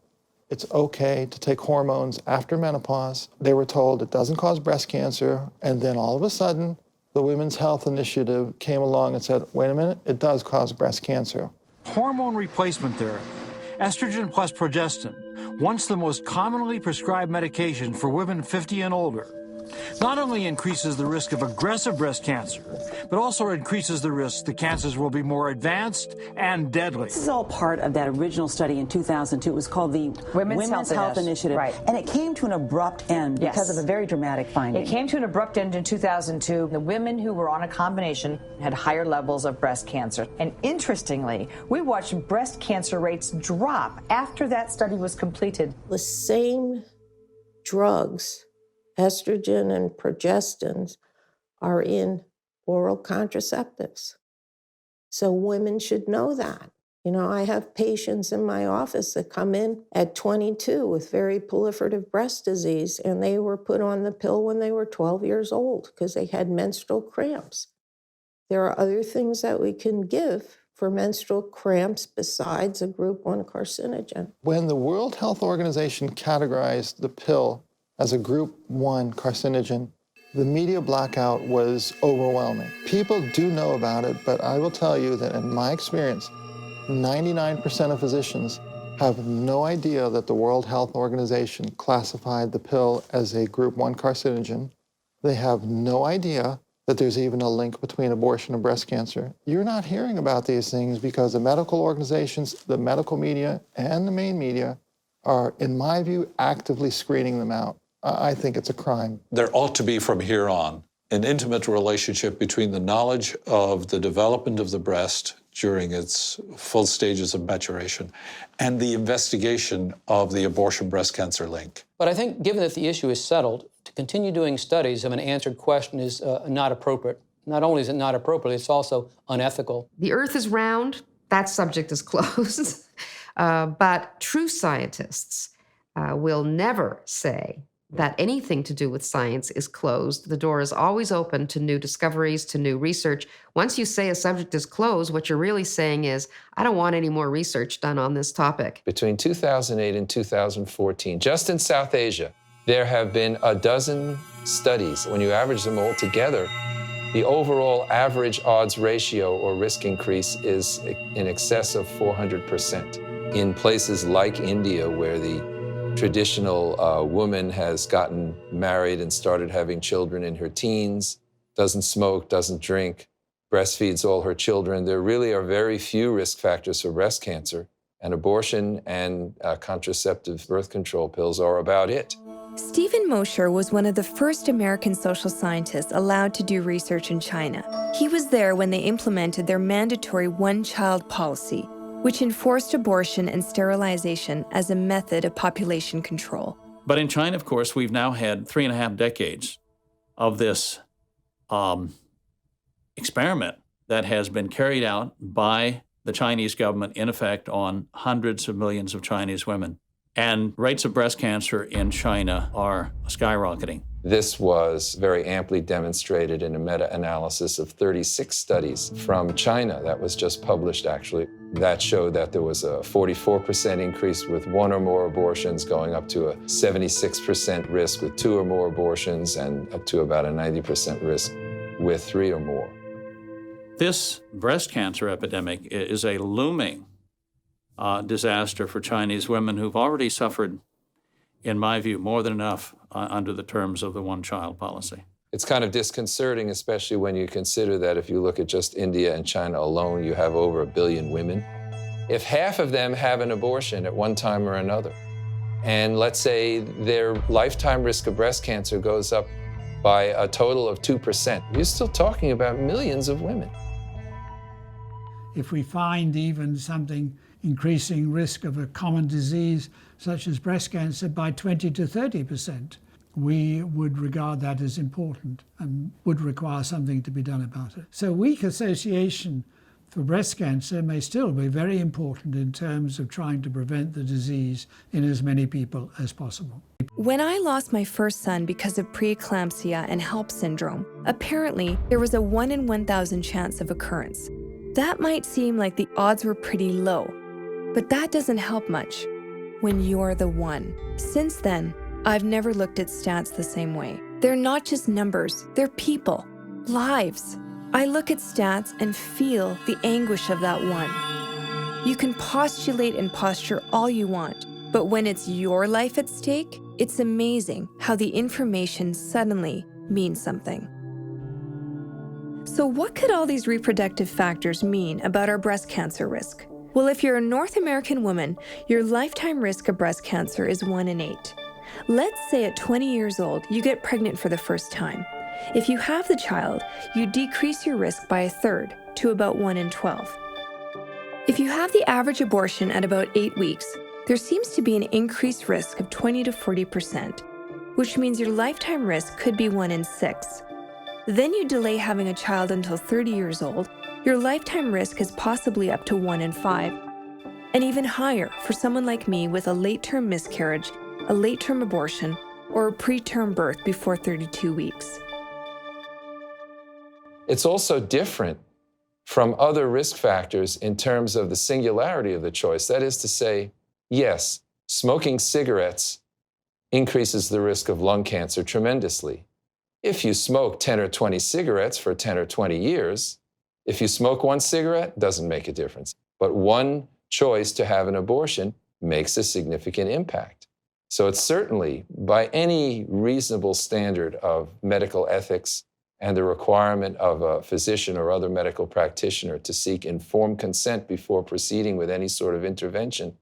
it's okay to take hormones after menopause. They were told it doesn't cause breast cancer, and then all of a sudden, the Women's Health Initiative came along and said, wait a minute, it does cause breast cancer. Hormone replacement therapy, estrogen plus progestin, once the most commonly prescribed medication for women 50 and older, not only increases the risk of aggressive breast cancer, but also increases the risk the cancers will be more advanced and deadly. This is all part of that original study in 2002. It was called the Women's Health Initiative. Right. And it came to an abrupt end because of a very dramatic finding. It came to an abrupt end in 2002. The women who were on a combination had higher levels of breast cancer. And interestingly, we watched breast cancer rates drop after that study was completed. The same drugs, estrogen and progestins, are in oral contraceptives. So women should know that. You know, I have patients in my office that come in at 22 with very proliferative breast disease, and they were put on the pill when they were 12 years old because they had menstrual cramps. There are other things that we can give for menstrual cramps besides a group 1 carcinogen. When the World Health Organization categorized the pill as a group 1 carcinogen, the media blackout was overwhelming. People do know about it, but I will tell you that in my experience, 99% of physicians have no idea that the World Health Organization classified the pill as a group 1 carcinogen. They have no idea that there's even a link between abortion and breast cancer. You're not hearing about these things because the medical organizations, the medical media, and the main media are, in my view, actively screening them out. I think it's a crime. There ought to be, from here on, an intimate relationship between the knowledge of the development of the breast during its full stages of maturation and the investigation of the abortion breast cancer link. But I think, given that the issue is settled, to continue doing studies of an answered question is not appropriate. Not only is it not appropriate, it's also unethical. The Earth is round. That subject is closed. But true scientists will never say that anything to do with science is closed. The door is always open to new discoveries, to new research. Once you say a subject is closed, what you're really saying is, I don't want any more research done on this topic. Between 2008 and 2014, just in South Asia, there have been a dozen studies. When you average them all together, the overall average odds ratio or risk increase is in excess of 400%. In places like India, where the traditional woman has gotten married and started having children in her teens, doesn't smoke, doesn't drink, breastfeeds all her children, there really are very few risk factors for breast cancer, and abortion and contraceptive birth control pills are about it. Stephen Mosher was one of the first American social scientists allowed to do research in China. He was there when they implemented their mandatory one-child policy, which enforced abortion and sterilization as a method of population control. But in China, of course, we've now had 3.5 decades of this experiment that has been carried out by the Chinese government, in effect, on hundreds of millions of Chinese women. And rates of breast cancer in China are skyrocketing. This was very amply demonstrated in a meta-analysis of 36 studies from China that was just published, actually. That showed that there was a 44% increase with 1 or more abortions, going up to a 76% risk with 2 or more abortions, and up to about a 90% risk with 3 or more. This breast cancer epidemic is a looming disaster for Chinese women who've already suffered, in my view, more than enough under the terms of the one-child policy. It's kind of disconcerting, especially when you consider that if you look at just India and China alone, you have over 1 billion women. If half of them have an abortion at one time or another, and let's say their lifetime risk of breast cancer goes up by a total of 2%, you're still talking about millions of women. If we find even something increasing risk of a common disease such as breast cancer by 20 to 30%, we would regard that as important and would require something to be done about it. So weak association for breast cancer may still be very important in terms of trying to prevent the disease in as many people as possible. When I lost my first son because of preeclampsia and HELLP syndrome, apparently there was a 1 in 1,000 chance of occurrence. That might seem like the odds were pretty low, but that doesn't help much when you're the one. Since then, I've never looked at stats the same way. They're not just numbers, they're people, lives. I look at stats and feel the anguish of that one. You can postulate and posture all you want, but when it's your life at stake, it's amazing how the information suddenly means something. So what could all these reproductive factors mean about our breast cancer risk? Well, if you're a North American woman, your lifetime risk of breast cancer is 1 in 8. Let's say at 20 years old, you get pregnant for the first time. If you have the child, you decrease your risk by 1/3 to about 1 in 12. If you have the average abortion at about 8 weeks, there seems to be an increased risk of 20 to 40%, which means your lifetime risk could be 1 in 6. Then you delay having a child until 30 years old, your lifetime risk is possibly up to 1 in 5, and even higher for someone like me with a late-term miscarriage, a late-term abortion, or a preterm birth before 32 weeks. It's also different from other risk factors in terms of the singularity of the choice. That is to say, yes, smoking cigarettes increases the risk of lung cancer tremendously. If you smoke 10 or 20 cigarettes for 10 or 20 years, if you smoke 1 cigarette, doesn't make a difference. But one choice to have an abortion makes a significant impact. So it's certainly, by any reasonable standard of medical ethics and the requirement of a physician or other medical practitioner to seek informed consent before proceeding with any sort of intervention,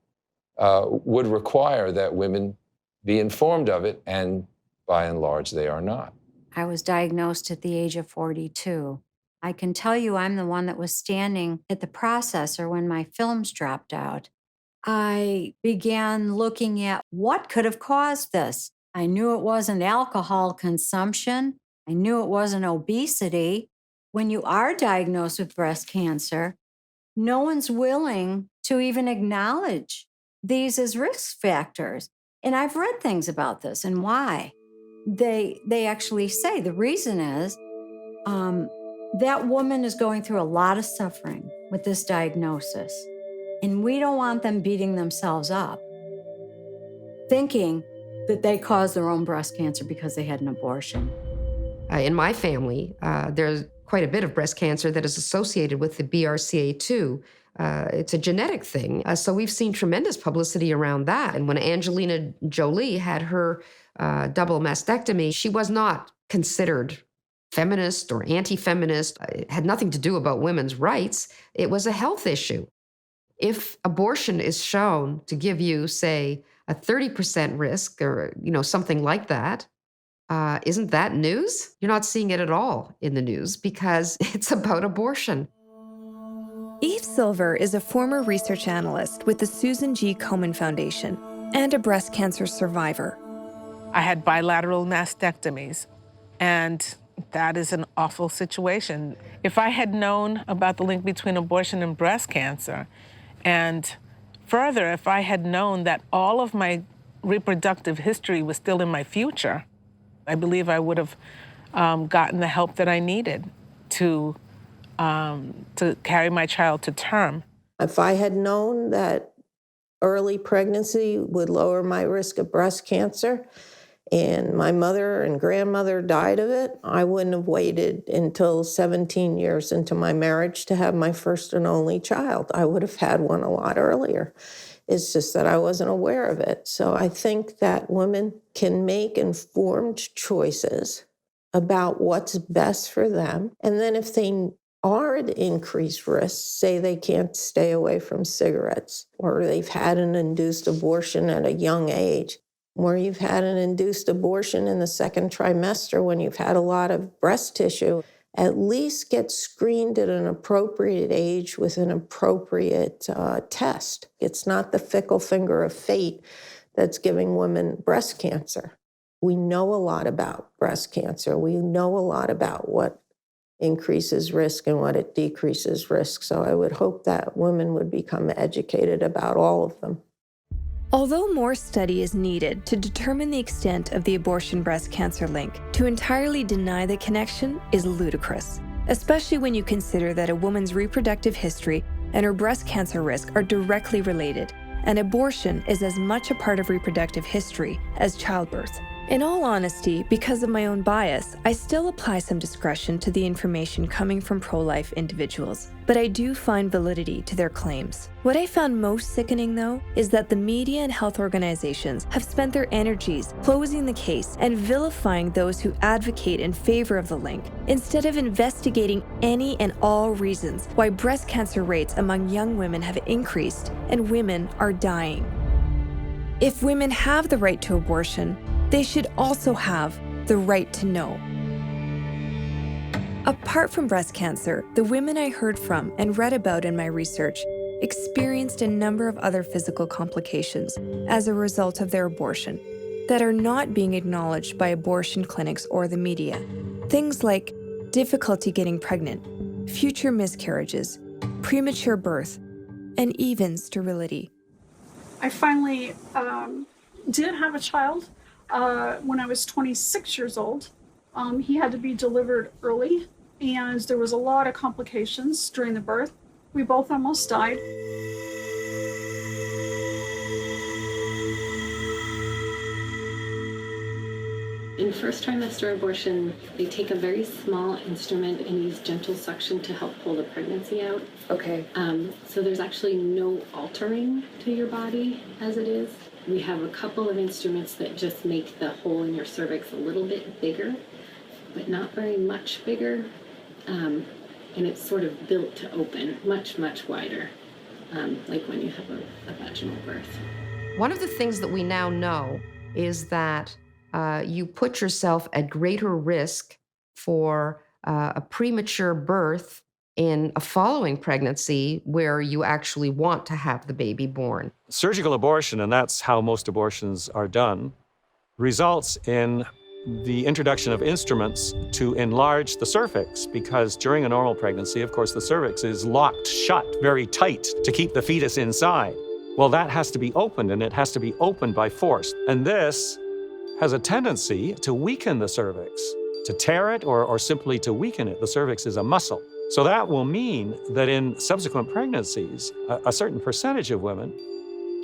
would require that women be informed of it, and by and large, they are not. I was diagnosed at the age of 42. I can tell you I'm the one that was standing at the processor when my films dropped out. I began looking at what could have caused this. I knew it wasn't alcohol consumption. I knew it wasn't obesity. When you are diagnosed with breast cancer, no one's willing to even acknowledge these as risk factors. And I've read things about this and why. They actually say the reason is that woman is going through a lot of suffering with this diagnosis. And we don't want them beating themselves up, thinking that they caused their own breast cancer because they had an abortion. In my family, there's quite a bit of breast cancer that is associated with the BRCA2. It's a genetic thing. So we've seen tremendous publicity around that. And when Angelina Jolie had her double mastectomy, she was not considered feminist or anti-feminist. It had nothing to do about women's rights. It was a health issue. If abortion is shown to give you, say, a 30% risk or something like that, isn't that news? You're not seeing it at all in the news because it's about abortion. Eve Silver is a former research analyst with the Susan G. Komen Foundation and a breast cancer survivor. I had bilateral mastectomies, and that is an awful situation. If I had known about the link between abortion and breast cancer, and further, if I had known that all of my reproductive history was still in my future, I believe I would have gotten the help that I needed to carry my child to term. If I had known that early pregnancy would lower my risk of breast cancer, and my mother and grandmother died of it, I wouldn't have waited until 17 years into my marriage to have my first and only child. I would have had one a lot earlier. It's just that I wasn't aware of it. So I think that women can make informed choices about what's best for them. And then if they are at increased risk, say they can't stay away from cigarettes, or they've had an induced abortion at a young age, where you've had an induced abortion in the second trimester when you've had a lot of breast tissue, at least get screened at an appropriate age with an appropriate test. It's not the fickle finger of fate that's giving women breast cancer. We know a lot about breast cancer. We know a lot about what increases risk and what it decreases risk. So I would hope that women would become educated about all of them. Although more study is needed to determine the extent of the abortion-breast cancer link, to entirely deny the connection is ludicrous, especially when you consider that a woman's reproductive history and her breast cancer risk are directly related, and abortion is as much a part of reproductive history as childbirth. In all honesty, because of my own bias, I still apply some discretion to the information coming from pro-life individuals, but I do find validity to their claims. What I found most sickening, though, is that the media and health organizations have spent their energies closing the case and vilifying those who advocate in favor of the link, instead of investigating any and all reasons why breast cancer rates among young women have increased and women are dying. If women have the right to abortion, they should also have the right to know. Apart from breast cancer, the women I heard from and read about in my research experienced a number of other physical complications as a result of their abortion that are not being acknowledged by abortion clinics or the media. Things like difficulty getting pregnant, future miscarriages, premature birth, and even sterility. I finally did have a child when I was 26 years old. He had to be delivered early, and there was a lot of complications during the birth. We both almost died. In first trimester abortion, they take a very small instrument and use gentle suction to help pull the pregnancy out. Okay. So there's actually no altering to your body as it is. We have a couple of instruments that just make the hole in your cervix a little bit bigger, but not very much bigger. And it's sort of built to open much, much wider, like when you have a vaginal birth. One of the things that we now know is that you put yourself at greater risk for a premature birth in a following pregnancy where you actually want to have the baby born. Surgical abortion, and that's how most abortions are done, results in the introduction of instruments to enlarge the cervix, because during a normal pregnancy, of course, the cervix is locked shut very tight to keep the fetus inside. Well, that has to be opened, and it has to be opened by force. And this has a tendency to weaken the cervix, to tear it or simply to weaken it. The cervix is a muscle. So that will mean that in subsequent pregnancies, a certain percentage of women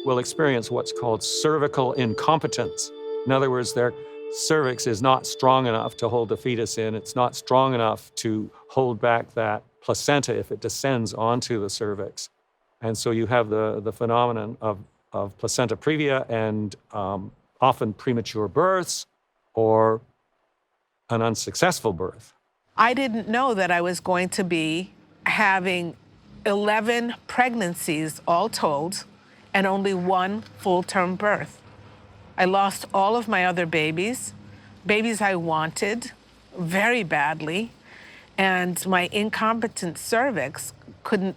will experience what's called cervical incompetence. In other words, their cervix is not strong enough to hold the fetus in. It's not strong enough to hold back that placenta if it descends onto the cervix. And so you have the phenomenon of placenta previa and often premature births or an unsuccessful birth. I didn't know that I was going to be having 11 pregnancies all told and only one full-term birth. I lost all of my other babies I wanted very badly, and my incompetent cervix couldn't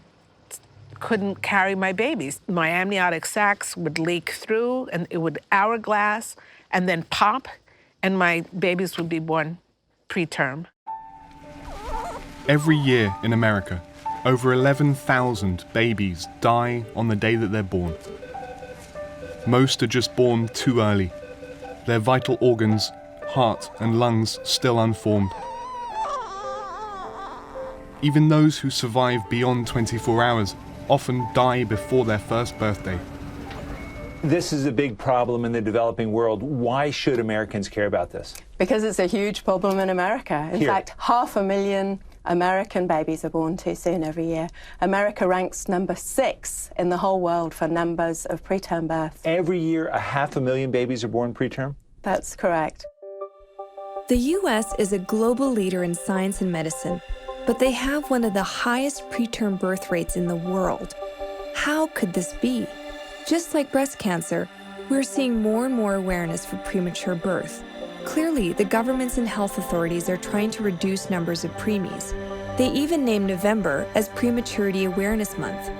carry my babies. My amniotic sacs would leak through, and it would hourglass and then pop, and my babies would be born preterm. Every year in America, over 11,000 babies die on the day that they're born. Most are just born too early, their vital organs, heart and lungs still unformed. Even those who survive beyond 24 hours often die before their first birthday. This is a big problem in the developing world. Why should Americans care about this? Because it's a huge problem in America. In fact, 500,000 American babies are born too soon every year. America ranks number 6 in the whole world for numbers of preterm births. Every year, 500,000 babies are born preterm? That's correct. The U.S. is a global leader in science and medicine, but they have one of the highest preterm birth rates in the world. How could this be? Just like breast cancer, we're seeing more and more awareness for premature birth. Clearly, the governments and health authorities are trying to reduce numbers of preemies. They even named November as Prematurity Awareness Month.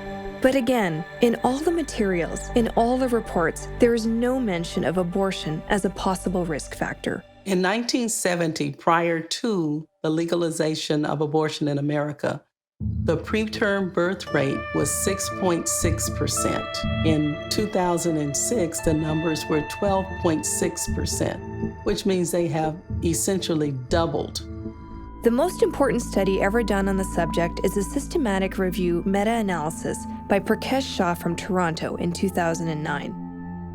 But again, in all the materials, in all the reports, there is no mention of abortion as a possible risk factor. In 1970, prior to the legalization of abortion in America, the preterm birth rate was 6.6%. In 2006, the numbers were 12.6%, which means they have essentially doubled. The most important study ever done on the subject is a systematic review meta-analysis by Prakash Shah from Toronto in 2009.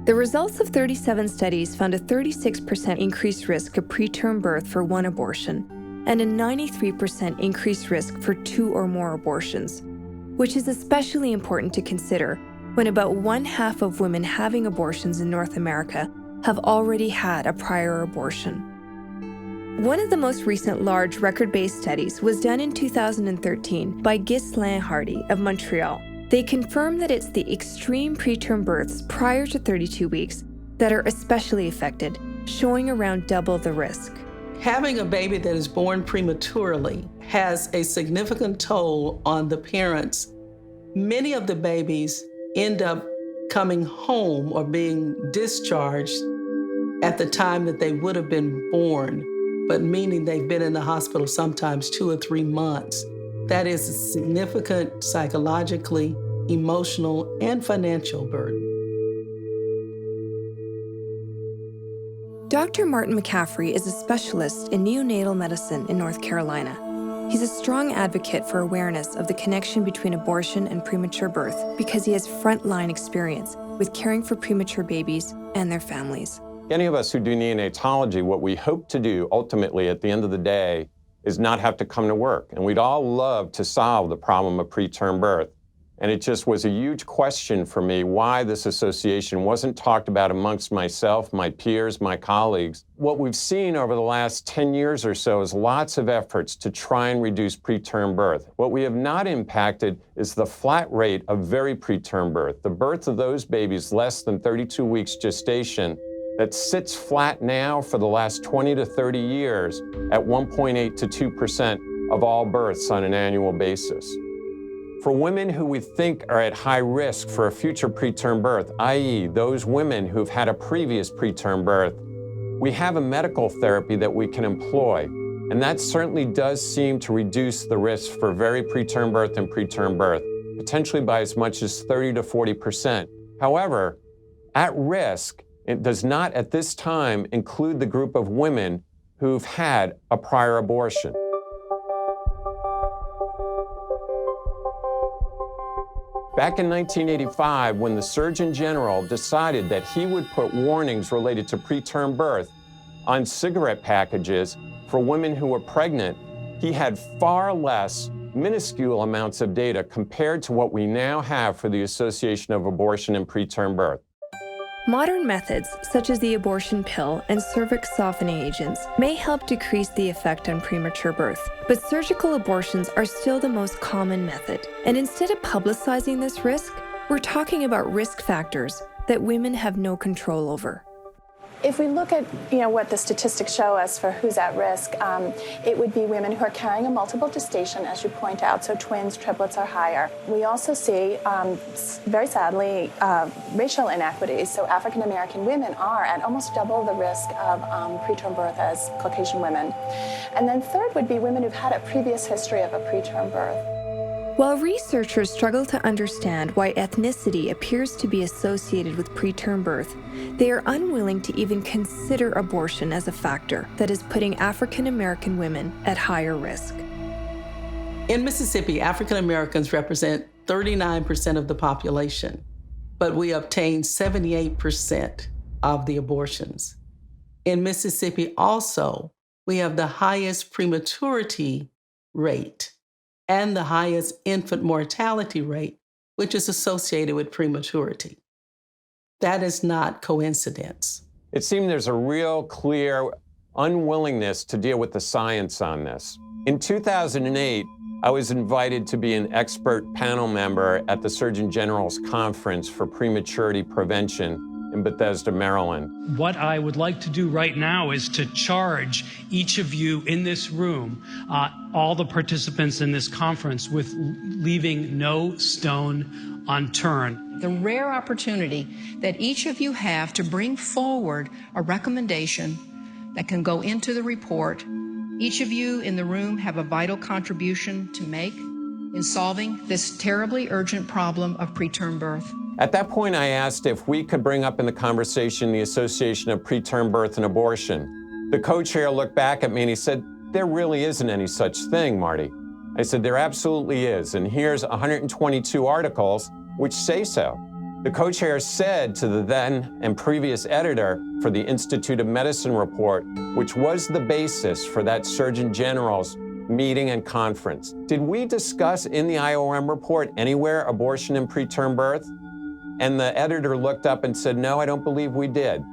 The results of 37 studies found a 36% increased risk of preterm birth for one abortion and a 93% increased risk for 2 or more abortions, which is especially important to consider when about 1/2 of women having abortions in North America have already had a prior abortion. One of the most recent large record-based studies was done in 2013 by Ghislain Hardy of Montreal. They confirmed that it's the extreme preterm births prior to 32 weeks that are especially affected, showing around double the risk. Having a baby that is born prematurely has a significant toll on the parents. Many of the babies end up coming home or being discharged at the time that they would have been born, but meaning they've been in the hospital sometimes 2 or 3 months. That is a significant psychologically, emotional, and financial burden. Dr. Martin McCaffrey is a specialist in neonatal medicine in North Carolina. He's a strong advocate for awareness of the connection between abortion and premature birth because he has frontline experience with caring for premature babies and their families. Any of us who do neonatology, what we hope to do ultimately at the end of the day is not have to come to work. And we'd all love to solve the problem of preterm birth. And it just was a huge question for me why this association wasn't talked about amongst myself, my peers, my colleagues. What we've seen over the last 10 years or so is lots of efforts to try and reduce preterm birth. What we have not impacted is the flat rate of very preterm birth, the birth of those babies less than 32 weeks gestation that sits flat now for the last 20 to 30 years at 1.8 to 2% of all births on an annual basis. For women who we think are at high risk for a future preterm birth, i.e. those women who've had a previous preterm birth, we have a medical therapy that we can employ. And that certainly does seem to reduce the risk for very preterm birth and preterm birth, potentially by as much as 30 to 40%. However, at risk, it does not at this time include the group of women who've had a prior abortion. Back in 1985, when the Surgeon General decided that he would put warnings related to preterm birth on cigarette packages for women who were pregnant, he had far less, minuscule amounts of data compared to what we now have for the association of abortion and preterm birth. Modern methods, such as the abortion pill and cervix softening agents, may help decrease the effect on premature birth, but surgical abortions are still the most common method. And instead of publicizing this risk, we're talking about risk factors that women have no control over. If we look at what the statistics show us for who's at risk, it would be women who are carrying a multiple gestation, as you point out, so twins, triplets are higher. We also see, very sadly, racial inequities. So African American women are at almost double the risk of preterm birth as Caucasian women. And then third would be women who've had a previous history of a preterm birth. While researchers struggle to understand why ethnicity appears to be associated with preterm birth, they are unwilling to even consider abortion as a factor that is putting African American women at higher risk. In Mississippi, African Americans represent 39% of the population, but we obtain 78% of the abortions. In Mississippi also, we have the highest prematurity rate and the highest infant mortality rate, which is associated with prematurity. That is not coincidence. It seemed there's a real clear unwillingness to deal with the science on this. In 2008, I was invited to be an expert panel member at the Surgeon General's Conference for Prematurity Prevention in Bethesda, Maryland. What I would like to do right now is to charge each of you in this room, all the participants in this conference, with leaving no stone unturned. The rare opportunity that each of you have to bring forward a recommendation that can go into the report. Each of you in the room have a vital contribution to make in solving this terribly urgent problem of preterm birth. At that point, I asked if we could bring up in the conversation the Association of Preterm Birth and Abortion. The co-chair looked back at me and he said, "There really isn't any such thing, Marty." I said, "There absolutely is, and here's 122 articles which say so." The co-chair said to the then and previous editor for the Institute of Medicine report, which was the basis for that Surgeon General's meeting and conference, "Did we discuss in the IOM report anywhere abortion and preterm birth?" And the editor looked up and said, "No, I don't believe we did."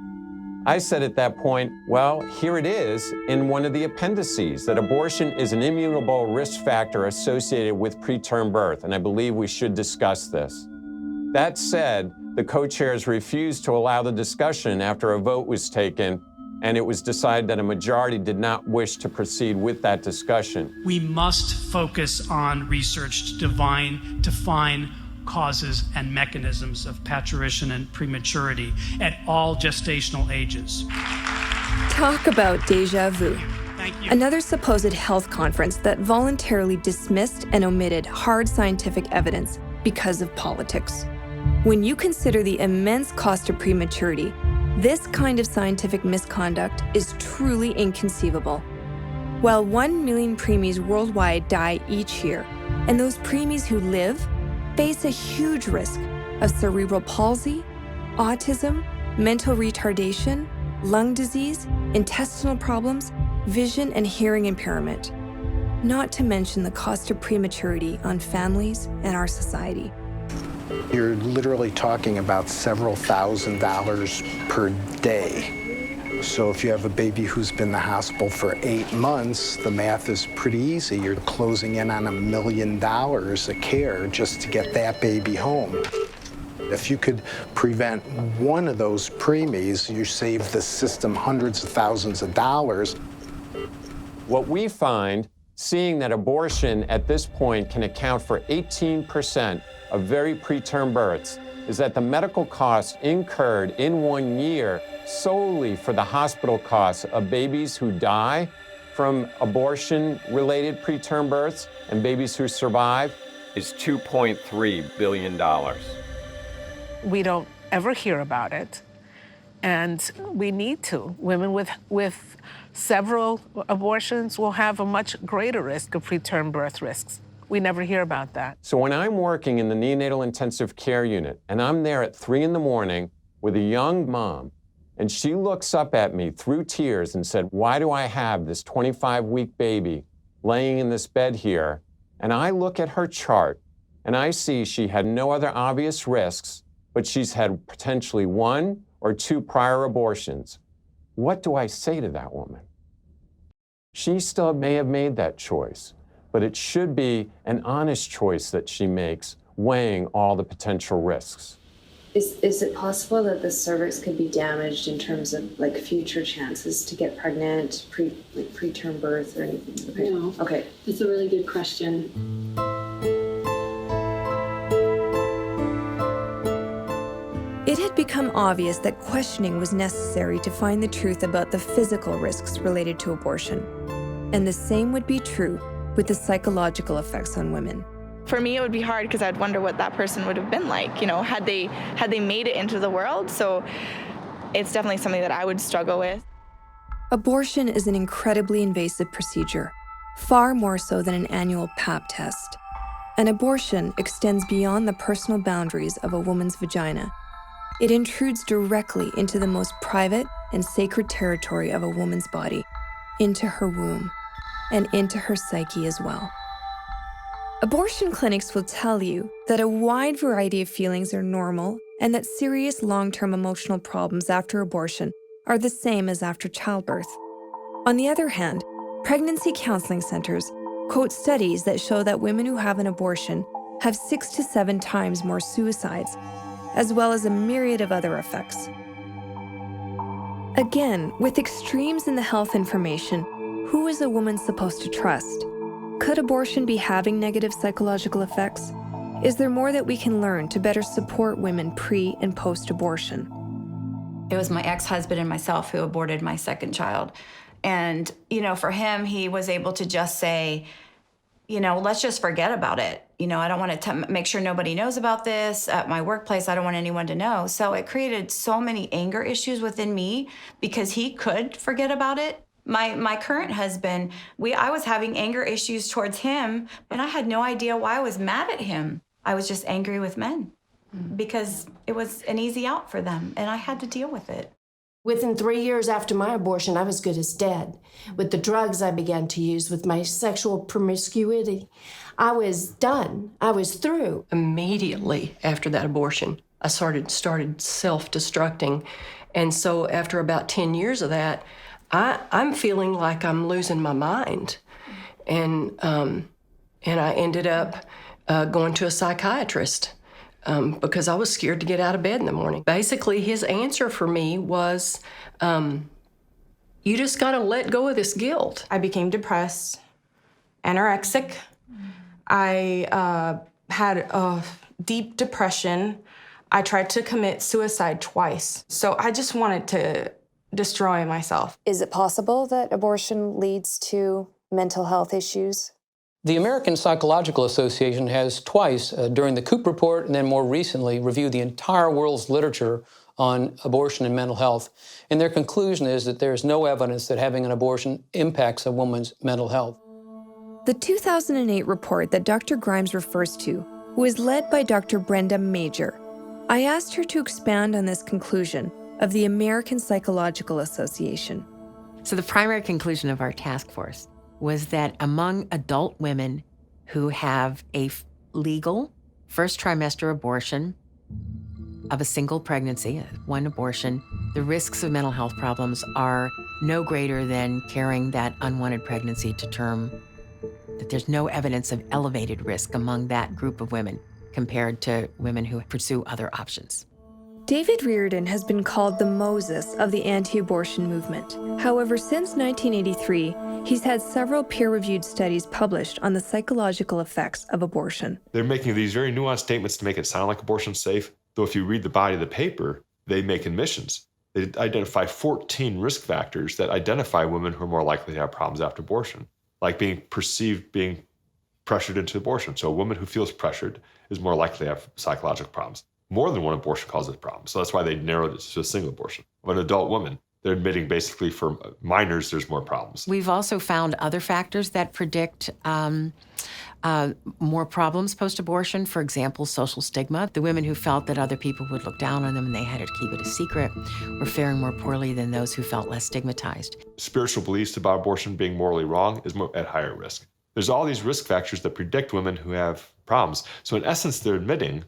I said at that point, "Well, here it is in one of the appendices, that abortion is an immutable risk factor associated with preterm birth, and I believe we should discuss this." That said, the co-chairs refused to allow the discussion after a vote was taken, and it was decided that a majority did not wish to proceed with that discussion. We must focus on research to define causes and mechanisms of parturition and prematurity at all gestational ages. Talk about deja vu. Another supposed health conference that voluntarily dismissed and omitted hard scientific evidence because of politics. When you consider the immense cost of prematurity, this kind of scientific misconduct is truly inconceivable. While 1 million preemies worldwide die each year, and those preemies who live face a huge risk of cerebral palsy, autism, mental retardation, lung disease, intestinal problems, vision and hearing impairment. Not to mention the cost of prematurity on families and our society. You're literally talking about several $1,000s per day. So if you have a baby who's been in the hospital for 8 months, the math is pretty easy. You're closing in on $1 million of care just to get that baby home. If you could prevent one of those preemies, you save the system hundreds of thousands of dollars. What we find, seeing that abortion at this point can account for 18% of very preterm births, is that the medical costs incurred in 1 year solely for the hospital costs of babies who die from abortion-related preterm births and babies who survive is $2.3 billion. We don't ever hear about it, and we need to. Women with several abortions will have a much greater risk of preterm birth risks. We never hear about that. So when I'm working in the neonatal intensive care unit and I'm there at 3 in the morning with a young mom, and she looks up at me through tears and said, "Why do I have this 25-week baby laying in this bed here?" And I look at her chart and I see she had no other obvious risks, but she's had potentially 1 or 2 prior abortions. What do I say to that woman? She still may have made that choice, but it should be an honest choice that she makes, weighing all the potential risks. Is it possible that the cervix could be damaged in terms of like future chances to get pregnant, preterm birth or anything? Okay. No. Okay. It's a really good question. It had become obvious that questioning was necessary to find the truth about the physical risks related to abortion. And the same would be true with the psychological effects on women. For me, it would be hard because I'd wonder what that person would have been like, you know, had they made it into the world. So it's definitely something that I would struggle with. Abortion is an incredibly invasive procedure, far more so than an annual Pap test. An abortion extends beyond the personal boundaries of a woman's vagina. It intrudes directly into the most private and sacred territory of a woman's body, into her womb, and into her psyche as well. Abortion clinics will tell you that a wide variety of feelings are normal and that serious long-term emotional problems after abortion are the same as after childbirth. On the other hand, pregnancy counseling centers quote studies that show that women who have an abortion have 6 to 7 times more suicides, as well as a myriad of other effects. Again, with extremes in the health information, who is a woman supposed to trust? Could abortion be having negative psychological effects? Is there more that we can learn to better support women pre- and post-abortion? It was my ex-husband and myself who aborted my second child. And, for him, he was able to just say, let's just forget about it. I don't want to make sure nobody knows about this at my workplace. I don't want anyone to know. So it created so many anger issues within me because he could forget about it. My current husband, I was having anger issues towards him, and I had no idea why I was mad at him. I was just angry with men because it was an easy out for them, and I had to deal with it. Within 3 years after my abortion, I was good as dead. With the drugs I began to use, with my sexual promiscuity, I was done. I was through. Immediately after that abortion, I started self-destructing. And so after about 10 years of that, I'm feeling like I'm losing my mind. And I ended up going to a psychiatrist. Because I was scared to get out of bed in the morning. Basically, his answer for me was, you just gotta let go of this guilt. I became depressed, anorexic. I had a deep depression. I tried to commit suicide twice. So I just wanted to destroy myself. Is it possible that abortion leads to mental health issues? The American Psychological Association has twice, during the Coop Report and then more recently, reviewed the entire world's literature on abortion and mental health. And their conclusion is that there is no evidence that having an abortion impacts a woman's mental health. The 2008 report that Dr. Grimes refers to was led by Dr. Brenda Major. I asked her to expand on this conclusion of the American Psychological Association. So the primary conclusion of our task force was that among adult women who have a legal first trimester abortion of a single pregnancy, one abortion, the risks of mental health problems are no greater than carrying that unwanted pregnancy to term, that there's no evidence of elevated risk among that group of women compared to women who pursue other options. David Reardon has been called the Moses of the anti-abortion movement. However, since 1983, he's had several peer-reviewed studies published on the psychological effects of abortion. They're making these very nuanced statements to make it sound like abortion's safe, though if you read the body of the paper, they make admissions. They identify 14 risk factors that identify women who are more likely to have problems after abortion, like being pressured into abortion. So a woman who feels pressured is more likely to have psychological problems. More than one abortion causes problems. So that's why they narrowed it to a single abortion. Of an adult woman, they're admitting basically for minors, there's more problems. We've also found other factors that predict more problems post-abortion. For example, social stigma. The women who felt that other people would look down on them and they had to keep it a secret were faring more poorly than those who felt less stigmatized. Spiritual beliefs about abortion being morally wrong is at higher risk. There's all these risk factors that predict women who have problems. So in essence, they're admitting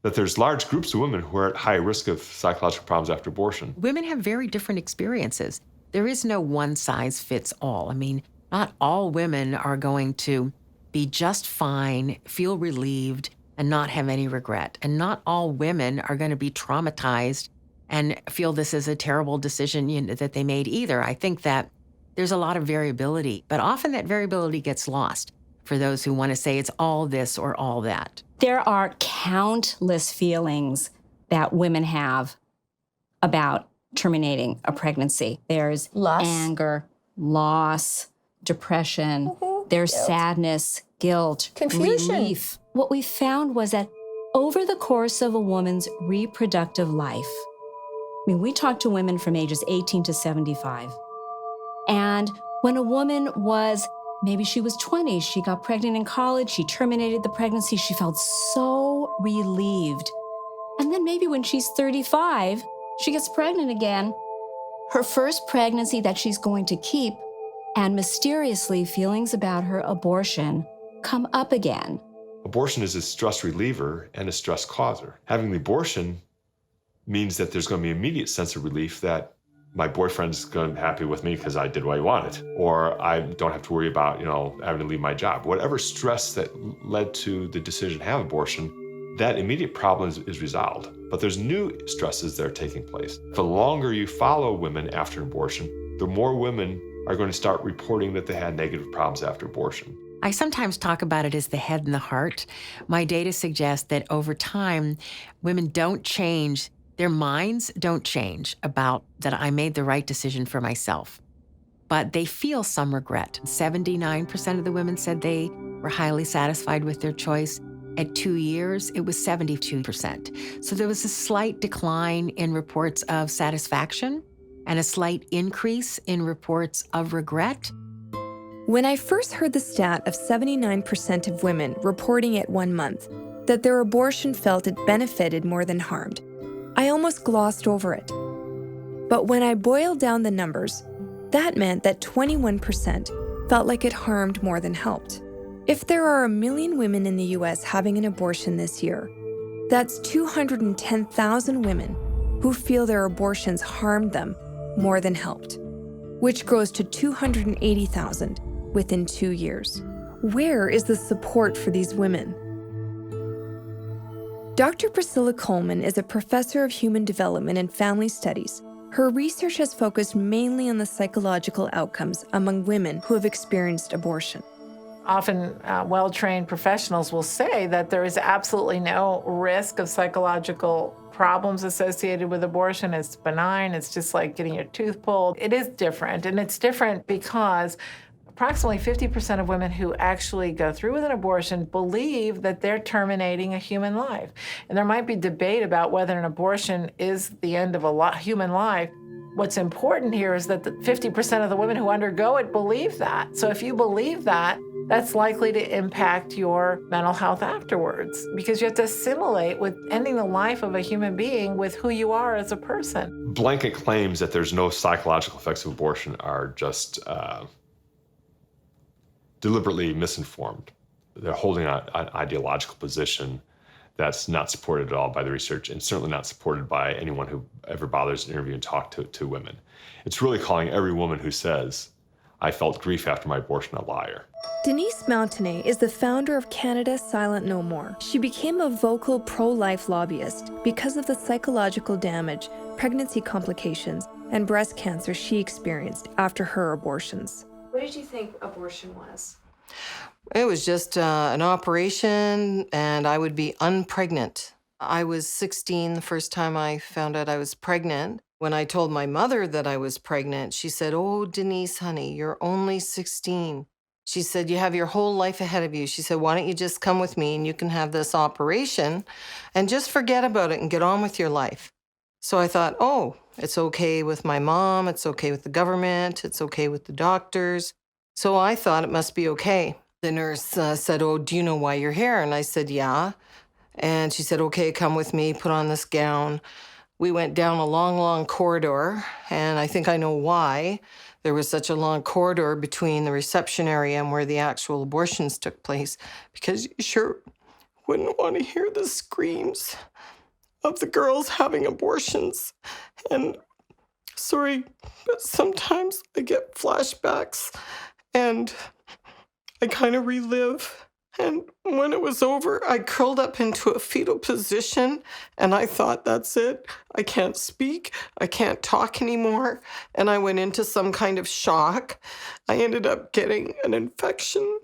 that there's large groups of women who are at high risk of psychological problems after abortion. Women have very different experiences. There is no one size fits all. I mean, not all women are going to be just fine, feel relieved, and not have any regret. And not all women are going to be traumatized and feel this is a terrible decision that they made either. I think that there's a lot of variability, but often that variability gets lost for those who want to say it's all this or all that. There are countless feelings that women have about terminating a pregnancy. There's anger, loss, depression, there's sadness, guilt, confusion, relief. What we found was that over the course of a woman's reproductive life, we talked to women from ages 18 to 75. And when a woman was maybe she was 20, she got pregnant in college, she terminated the pregnancy, she felt so relieved. And then maybe when she's 35, she gets pregnant again, her first pregnancy that she's going to keep, and mysteriously feelings about her abortion come up again. Abortion is a stress reliever and a stress causer. Having the abortion means that there's going to be an immediate sense of relief that my boyfriend's going to be happy with me because I did what he wanted, or I don't have to worry about, having to leave my job. Whatever stress that led to the decision to have abortion, that immediate problem is resolved. But there's new stresses that are taking place. The longer you follow women after abortion, the more women are going to start reporting that they had negative problems after abortion. I sometimes talk about it as the head and the heart. My data suggests that over time, women don't change Their minds don't change about that I made the right decision for myself, but they feel some regret. 79% of the women said they were highly satisfied with their choice. At 2 years, it was 72%. So there was a slight decline in reports of satisfaction and a slight increase in reports of regret. When I first heard the stat of 79% of women reporting at 1 month that their abortion felt it benefited more than harmed, I almost glossed over it. But when I boiled down the numbers, that meant that 21% felt like it harmed more than helped. If there are 1 million women in the US having an abortion this year, that's 210,000 women who feel their abortions harmed them more than helped, which grows to 280,000 within 2 years. Where is the support for these women? Dr. Priscilla Coleman is a professor of human development and family studies. Her research has focused mainly on the psychological outcomes among women who have experienced abortion. Often well-trained professionals will say that there is absolutely no risk of psychological problems associated with abortion. It's benign. It's just like getting your tooth pulled. It is different, and it's different because approximately 50% of women who actually go through with an abortion believe that they're terminating a human life. And there might be debate about whether an abortion is the end of a human life. What's important here is that the 50% of the women who undergo it believe that. So if you believe that, that's likely to impact your mental health afterwards, because you have to assimilate with ending the life of a human being with who you are as a person. Blanket claims that there's no psychological effects of abortion are just deliberately misinformed. They're holding an ideological position that's not supported at all by the research, and certainly not supported by anyone who ever bothers to interview and talk to women. It's really calling every woman who says, "I felt grief after my abortion," a liar. Denise Mountenay is the founder of Canada's Silent No More. She became a vocal pro-life lobbyist because of the psychological damage, pregnancy complications, and breast cancer she experienced after her abortions. What did you think abortion was? It was just an operation, and I would be unpregnant. I was 16 the first time I found out I was pregnant. When I told my mother that I was pregnant, she said, "Oh, Denise, honey, you're only 16. She said, "You have your whole life ahead of you." She said, "Why don't you just come with me and you can have this operation and just forget about it and get on with your life." So I thought, oh, it's okay with my mom, it's okay with the government, it's okay with the doctors. So I thought it must be okay. The nurse said, "Oh, do you know why you're here?" And I said, "Yeah." And she said, "Okay, come with me, put on this gown." We went down a long, long corridor, and I think I know why there was such a long corridor between the reception area and where the actual abortions took place, because you sure wouldn't want to hear the screams of the girls having abortions. And sorry, but sometimes I get flashbacks and I kind of relive. And when it was over, I curled up into a fetal position and I thought, that's it. I can't speak. I can't talk anymore. And I went into some kind of shock. I ended up getting an infection,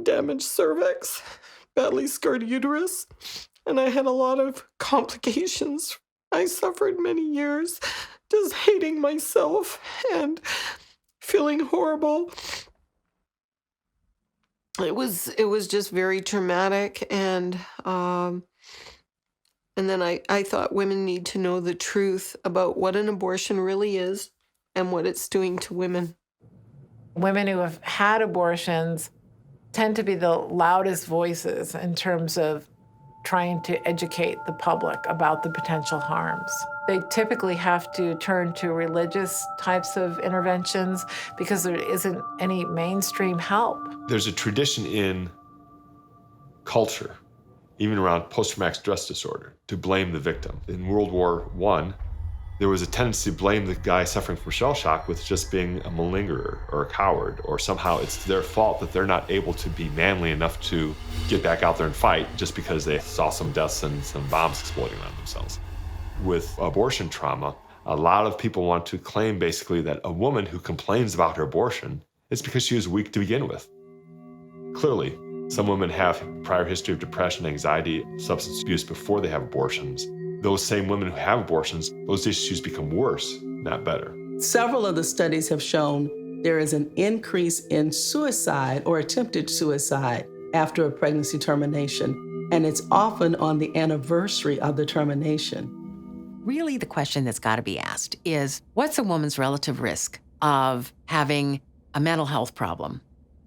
damaged cervix, badly scarred uterus, and I had a lot of complications. I suffered many years just hating myself and feeling horrible. It was just very traumatic, and then I thought women need to know the truth about what an abortion really is and what it's doing to women. Women who have had abortions tend to be the loudest voices in terms of trying to educate the public about the potential harms. They typically have to turn to religious types of interventions because there isn't any mainstream help. There's a tradition in culture, even around post-traumatic stress disorder, to blame the victim. In World War I, there was a tendency to blame the guy suffering from shell shock with just being a malingerer or a coward, or somehow it's their fault that they're not able to be manly enough to get back out there and fight just because they saw some deaths and some bombs exploding around themselves. With abortion trauma, a lot of people want to claim basically that a woman who complains about her abortion is because she was weak to begin with. Clearly, some women have prior history of depression, anxiety, substance abuse before they have abortions. those same women who have abortions, those issues become worse, not better. Several of the studies have shown there is an increase in suicide or attempted suicide after a pregnancy termination, and it's often on the anniversary of the termination. Really, the question that's got to be asked is, what's a woman's relative risk of having a mental health problem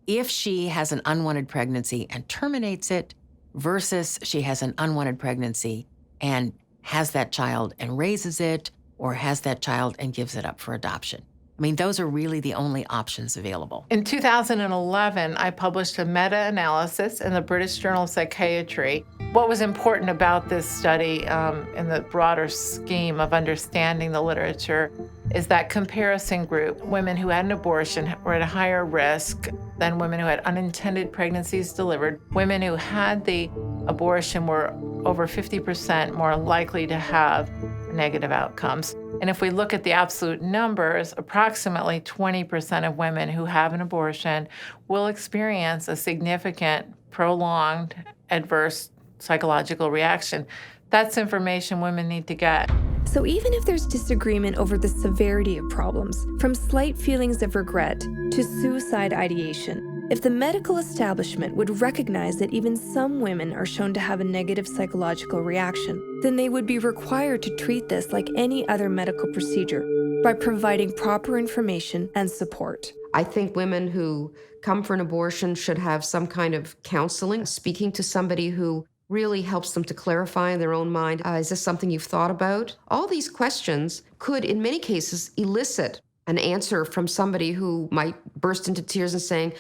if she has an unwanted pregnancy and terminates it versus she has an unwanted pregnancy and has that child and raises it, or has that child and gives it up for adoption? I mean, those are really the only options available. In 2011, I published a meta-analysis in the British Journal of Psychiatry. What was important about this study in the broader scheme of understanding the literature is that comparison group. Women who had an abortion were at a higher risk than women who had unintended pregnancies delivered. Women who had the abortion were over 50% more likely to have negative outcomes. And if we look at the absolute numbers, approximately 20% of women who have an abortion will experience a significant, prolonged, adverse psychological reaction. That's information women need to get. So even if there's disagreement over the severity of problems, from slight feelings of regret to suicide ideation, if the medical establishment would recognize that even some women are shown to have a negative psychological reaction, then they would be required to treat this like any other medical procedure by providing proper information and support. I think women who come for an abortion should have some kind of counseling, speaking to somebody who really helps them to clarify in their own mind, is this something you've thought about? All these questions could, in many cases, elicit an answer from somebody who might burst into tears and saying,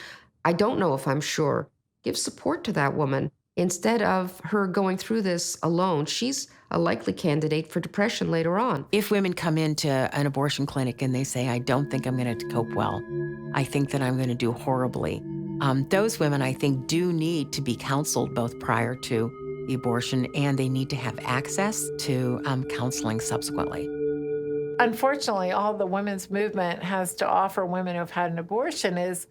I don't know if I'm sure. Give support to that woman. Instead of her going through this alone, she's a likely candidate for depression later on. If women come into an abortion clinic and they say, I don't think I'm going to cope well, I think that I'm going to do horribly, those women, I think, do need to be counseled both prior to the abortion, and they need to have access to counseling subsequently. Unfortunately, all the women's movement has to offer women who've had an abortion is,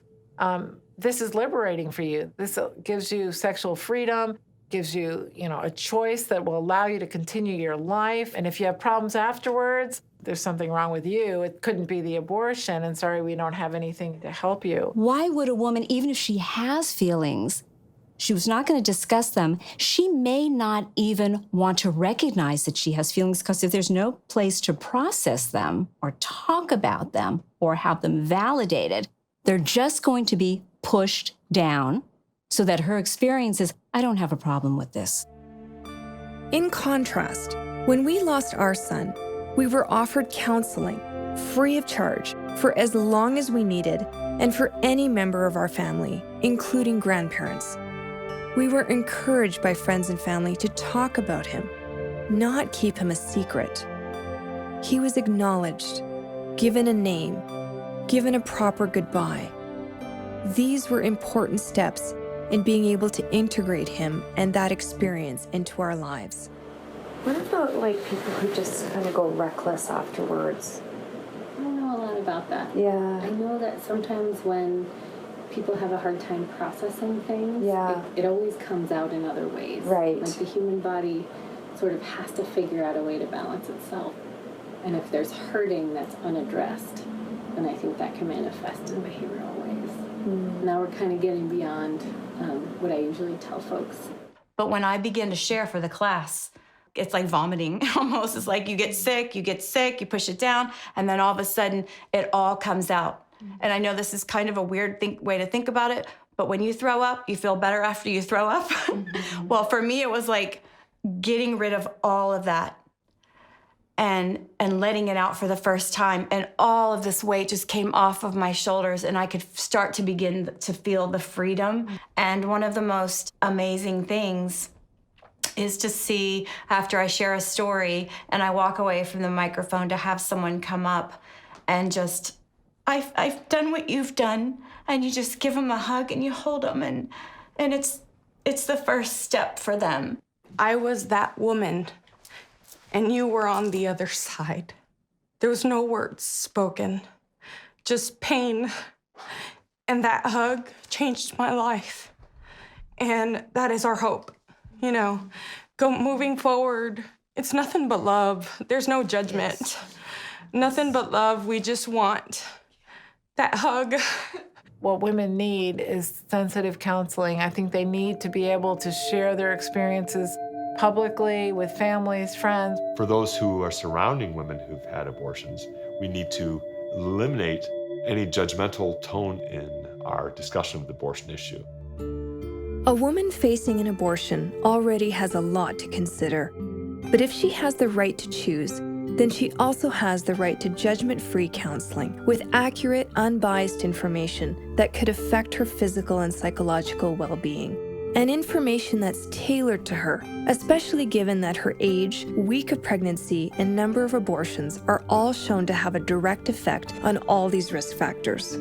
this is liberating for you. This gives you sexual freedom, gives you, a choice that will allow you to continue your life. And if you have problems afterwards, there's something wrong with you. It couldn't be the abortion, and sorry, we don't have anything to help you. Why would a woman, even if she has feelings, she was not going to discuss them, she may not even want to recognize that she has feelings, because if there's no place to process them or talk about them or have them validated, they're just going to be pushed down so that her experience is, I don't have a problem with this. In contrast, when we lost our son, we were offered counseling free of charge for as long as we needed and for any member of our family, including grandparents. We were encouraged by friends and family to talk about him, not keep him a secret. He was acknowledged, given a name, given a proper goodbye. These were important steps in being able to integrate him and that experience into our lives. What about people who just kind of go reckless afterwards? I don't know a lot about that. Yeah. I know that sometimes when people have a hard time processing things, yeah, it always comes out in other ways. Right. Like the human body sort of has to figure out a way to balance itself. And if there's hurting that's unaddressed, then I think that can manifest in behavioral ways. Now we're kind of getting beyond what I usually tell folks. But when I begin to share for the class, it's like vomiting almost. It's like you get sick, you push it down, and then all of a sudden it all comes out. And I know this is kind of a weird way to think about it, but when you throw up, you feel better after you throw up. Well, for me, it was like getting rid of all of that and letting it out for the first time. And all of this weight just came off of my shoulders, and I could start to begin to feel the freedom. And one of the most amazing things is to see, after I share a story and I walk away from the microphone, to have someone come up and just, I've done what you've done, and you just give them a hug and you hold them, and it's the first step for them. I was that woman, and you were on the other side. There was no words spoken, just pain, and that hug changed my life. And that is our hope, moving forward It's nothing but love. There's no judgment. Yes. Nothing but love. We just want that hug. What women need is sensitive counseling. I think they need to be able to share their experiences publicly with families, friends. For those who are surrounding women who've had abortions, we need to eliminate any judgmental tone in our discussion of the abortion issue. A woman facing an abortion already has a lot to consider. But if she has the right to choose, then she also has the right to judgment-free counseling with accurate, unbiased information that could affect her physical and psychological well-being. And information that's tailored to her, especially given that her age, week of pregnancy, and number of abortions are all shown to have a direct effect on all these risk factors.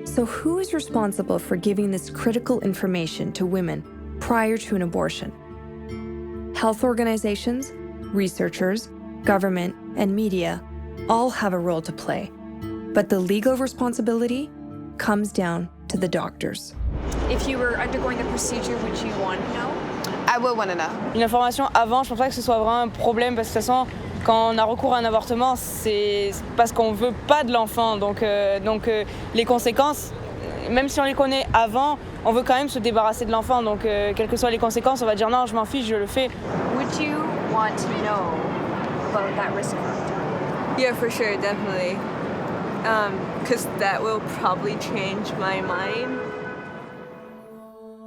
So who is responsible for giving this critical information to women prior to an abortion? Health organizations, researchers, government, and media all have a role to play. But the legal responsibility comes down to the doctors. If you were undergoing the procedure, would you want to know? I would want to know. Une information avant, je pense pas que ce soit vraiment un problème parce que de toute façon, quand on a recours à un avortement, c'est parce qu'on veut pas de l'enfant. Donc, les conséquences, même si on les connaît avant, on veut quand même se débarrasser de l'enfant. Donc, quelles que soient les conséquences, on va dire non, je m'en fiche, je le fais. Would you want to know about that risk factor? Yeah, for sure, definitely. Because that will probably change my mind.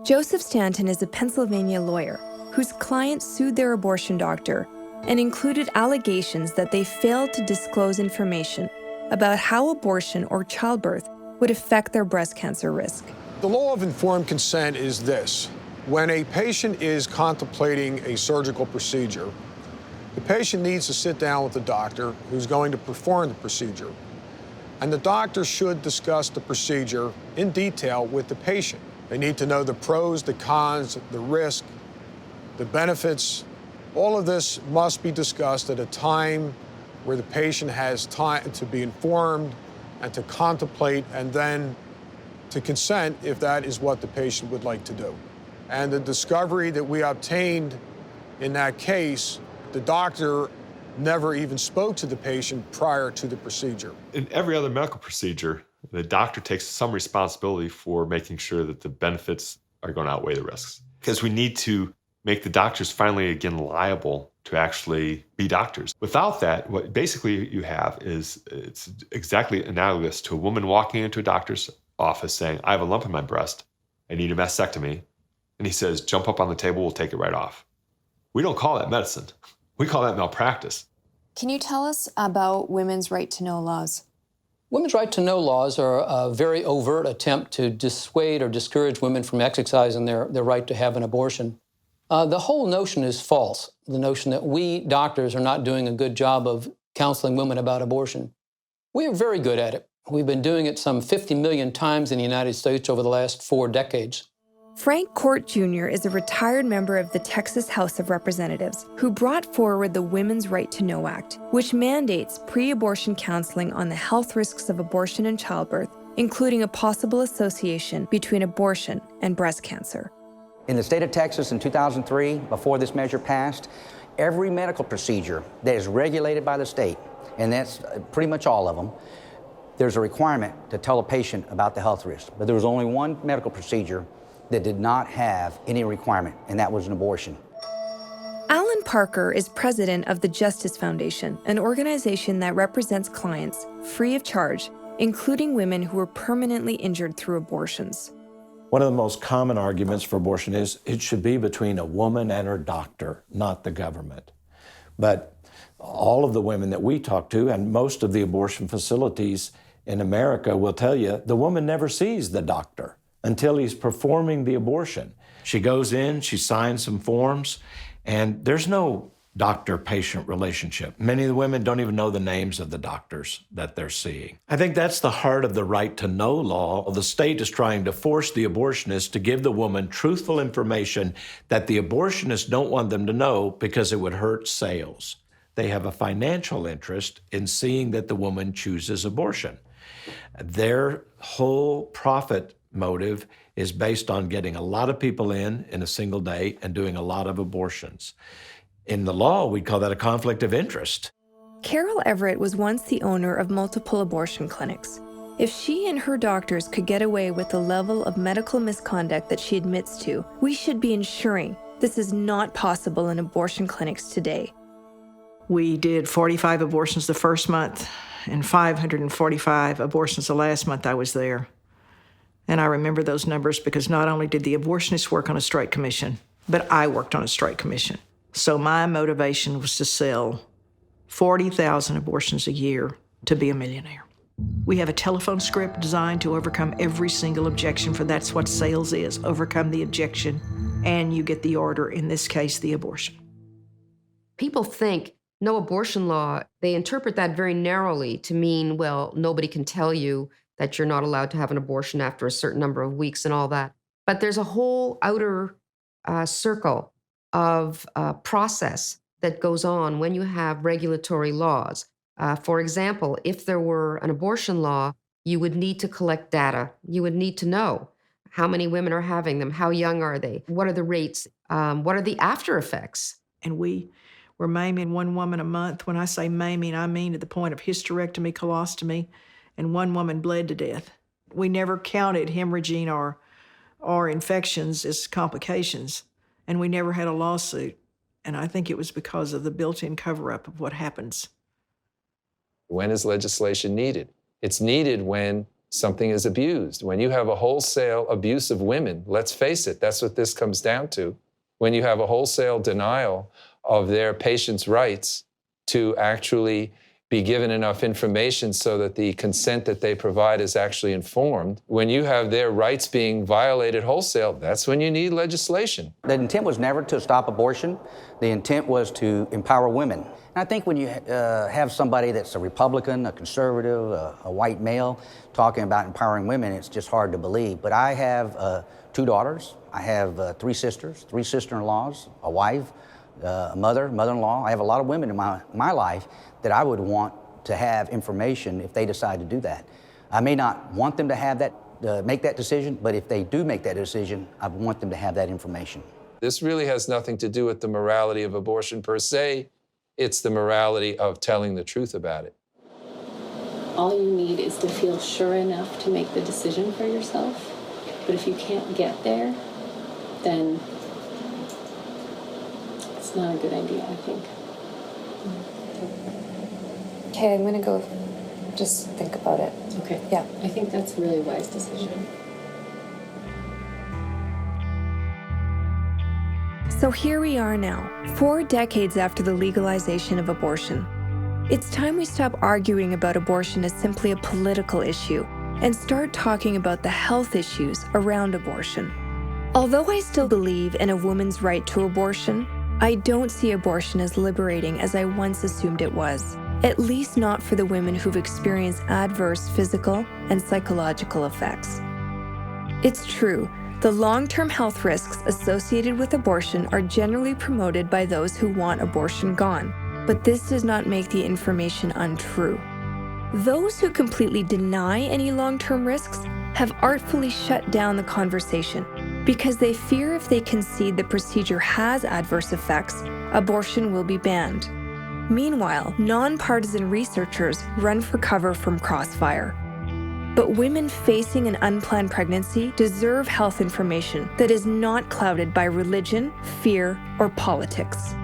Joseph Stanton is a Pennsylvania lawyer whose client sued their abortion doctor and included allegations that they failed to disclose information about how abortion or childbirth would affect their breast cancer risk. The law of informed consent is this. When a patient is contemplating a surgical procedure, the patient needs to sit down with the doctor who's going to perform the procedure. And the doctor should discuss the procedure in detail with the patient. They need to know the pros, the cons, the risk, the benefits. All of this must be discussed at a time where the patient has time to be informed and to contemplate and then to consent if that is what the patient would like to do. And the discovery that we obtained in that case, the doctor never even spoke to the patient prior to the procedure. In every other medical procedure, the doctor takes some responsibility for making sure that the benefits are going to outweigh the risks. Because we need to make the doctors finally again liable to actually be doctors. Without that, what basically you have is it's exactly analogous to a woman walking into a doctor's office saying, I have a lump in my breast, I need a mastectomy. And he says, jump up on the table, we'll take it right off. We don't call that medicine. We call that malpractice. Can you tell us about women's right to know laws? Women's right to know laws are a very overt attempt to dissuade or discourage women from exercising their right to have an abortion. The whole notion is false, the notion that we doctors are not doing a good job of counseling women about abortion. We are very good at it. We've been doing it some 50 million times in the United States over the last 4 decades. Frank Court Jr. is a retired member of the Texas House of Representatives who brought forward the Women's Right to Know Act, which mandates pre-abortion counseling on the health risks of abortion and childbirth, including a possible association between abortion and breast cancer. In the state of Texas in 2003, before this measure passed, every medical procedure that is regulated by the state, and that's pretty much all of them, there's a requirement to tell a patient about the health risks. But there was only one medical procedure that did not have any requirement, and that was an abortion. Alan Parker is president of the Justice Foundation, an organization that represents clients free of charge, including women who were permanently injured through abortions. One of the most common arguments for abortion is it should be between a woman and her doctor, not the government. But all of the women that we talk to, and most of the abortion facilities in America will tell you, the woman never sees the doctor until he's performing the abortion. She goes in, she signs some forms, and there's no doctor-patient relationship. Many of the women don't even know the names of the doctors that they're seeing. I think that's the heart of the right to know law. The state is trying to force the abortionist to give the woman truthful information that the abortionists don't want them to know because it would hurt sales. They have a financial interest in seeing that the woman chooses abortion. Their whole profit motive is based on getting a lot of people in a single day and doing a lot of abortions. In the law, we'd call that a conflict of interest. Carol Everett was once the owner of multiple abortion clinics. If she and her doctors could get away with the level of medical misconduct that she admits to, we should be ensuring this is not possible in abortion clinics today. We did 45 abortions the first month and 545 abortions the last month I was there. And I remember those numbers because not only did the abortionists work on a strike commission, but I worked on a strike commission. So my motivation was to sell 40,000 abortions a year to be a millionaire. We have a telephone script designed to overcome every single objection, for that's what sales is, overcome the objection, and you get the order, in this case, the abortion. People think no abortion law, they interpret that very narrowly to mean, well, nobody can tell you that you're not allowed to have an abortion after a certain number of weeks and all that. But there's a whole outer circle of process that goes on when you have regulatory laws. For example, if there were an abortion law, you would need to collect data. You would need to know how many women are having them, how young are they, what are the rates, what are the after effects. And we were maiming one woman a month. When I say maiming, I mean to the point of hysterectomy, colostomy, and one woman bled to death. We never counted hemorrhaging or infections as complications, and we never had a lawsuit. And I think it was because of the built-in cover-up of what happens. When is legislation needed? It's needed when something is abused. When you have a wholesale abuse of women, let's face it, that's what this comes down to. When you have a wholesale denial of their patients' rights to actually be given enough information so that the consent that they provide is actually informed. When you have their rights being violated wholesale, that's when you need legislation. The intent was never to stop abortion. The intent was to empower women. And I think when you have somebody that's a Republican, a conservative, a white male talking about empowering women, it's just hard to believe. But I have 2 daughters. I have 3 sisters, 3 sister-in-laws, a wife, a mother, mother-in-law. I have a lot of women in my life that I would want to have information if they decide to do that. I may not want them to have that, make that decision, but if they do make that decision, I want them to have that information. This really has nothing to do with the morality of abortion per se. It's the morality of telling the truth about it. All you need is to feel sure enough to make the decision for yourself. But if you can't get there, then it's not a good idea, I think. Okay, I'm gonna go just think about it. Okay. Yeah. I think that's a really wise decision. So here we are now, 4 decades after the legalization of abortion. It's time we stop arguing about abortion as simply a political issue and start talking about the health issues around abortion. Although I still believe in a woman's right to abortion, I don't see abortion as liberating as I once assumed it was, at least not for the women who've experienced adverse physical and psychological effects. It's true, the long-term health risks associated with abortion are generally promoted by those who want abortion gone, but this does not make the information untrue. Those who completely deny any long-term risks have artfully shut down the conversation because they fear if they concede the procedure has adverse effects, abortion will be banned. Meanwhile, nonpartisan researchers run for cover from crossfire. But women facing an unplanned pregnancy deserve health information that is not clouded by religion, fear, or politics.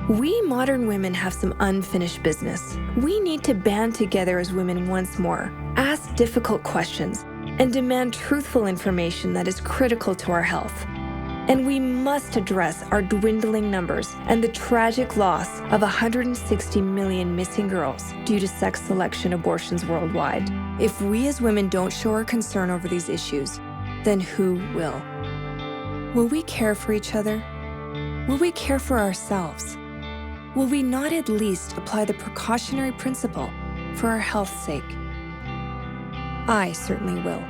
We modern women have some unfinished business. We need to band together as women once more, ask difficult questions, and demand truthful information that is critical to our health. And we must address our dwindling numbers and the tragic loss of 160 million missing girls due to sex selection abortions worldwide. If we as women don't show our concern over these issues, then who will? Will we care for each other? Will we care for ourselves? Will we not at least apply the precautionary principle for our health's sake? I certainly will.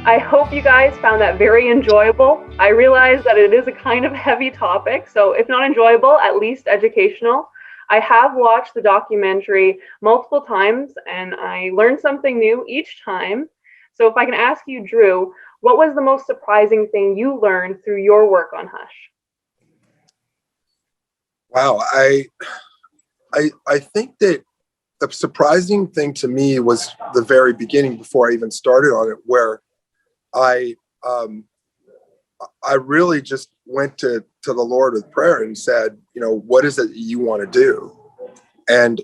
I hope you guys found that very enjoyable. I realize that it is a kind of heavy topic, so if not enjoyable, at least educational. I have watched the documentary multiple times and I learned something new each time. So if I can ask you, Drew, what was the most surprising thing you learned through your work on Hush? Wow, I think that the surprising thing to me was the very beginning before I even started on it, where I um, I really just went to the Lord with prayer and said, what is it you want to do? And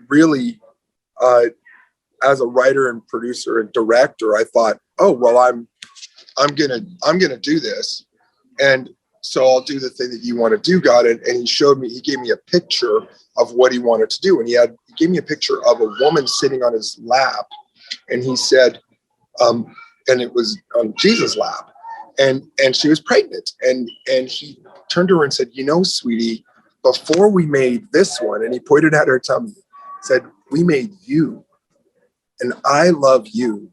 really, uh, as a writer and producer and director, I thought, oh well, I'm gonna do this, and so I'll do the thing that you want to do, God. And he gave me a picture of what he wanted to do, and he gave me a picture of a woman sitting on his lap, and he said, and it was on Jesus' lap, and she was pregnant, and he turned to her and said, sweetie, before we made this one, and he pointed at her tummy, said, we made you, and I love you,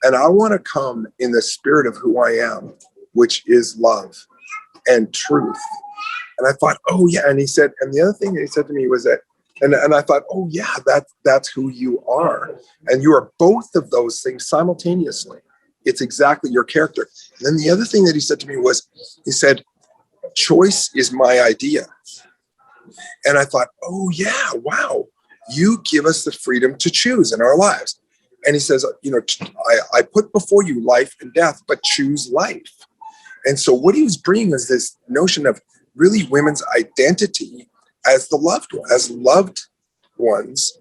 and I want to come in the spirit of who I am, which is love and truth. And I thought, oh yeah. And he said, and the other thing that he said to me was that, and I thought, oh yeah, that's who you are. And you are both of those things simultaneously. It's exactly your character. And then the other thing that he said to me was, he said, choice is my idea. And I thought, oh yeah, wow. You give us the freedom to choose in our lives. And he says, I put before you life and death, but choose life. And so what he was bringing was this notion of really women's identity as as loved ones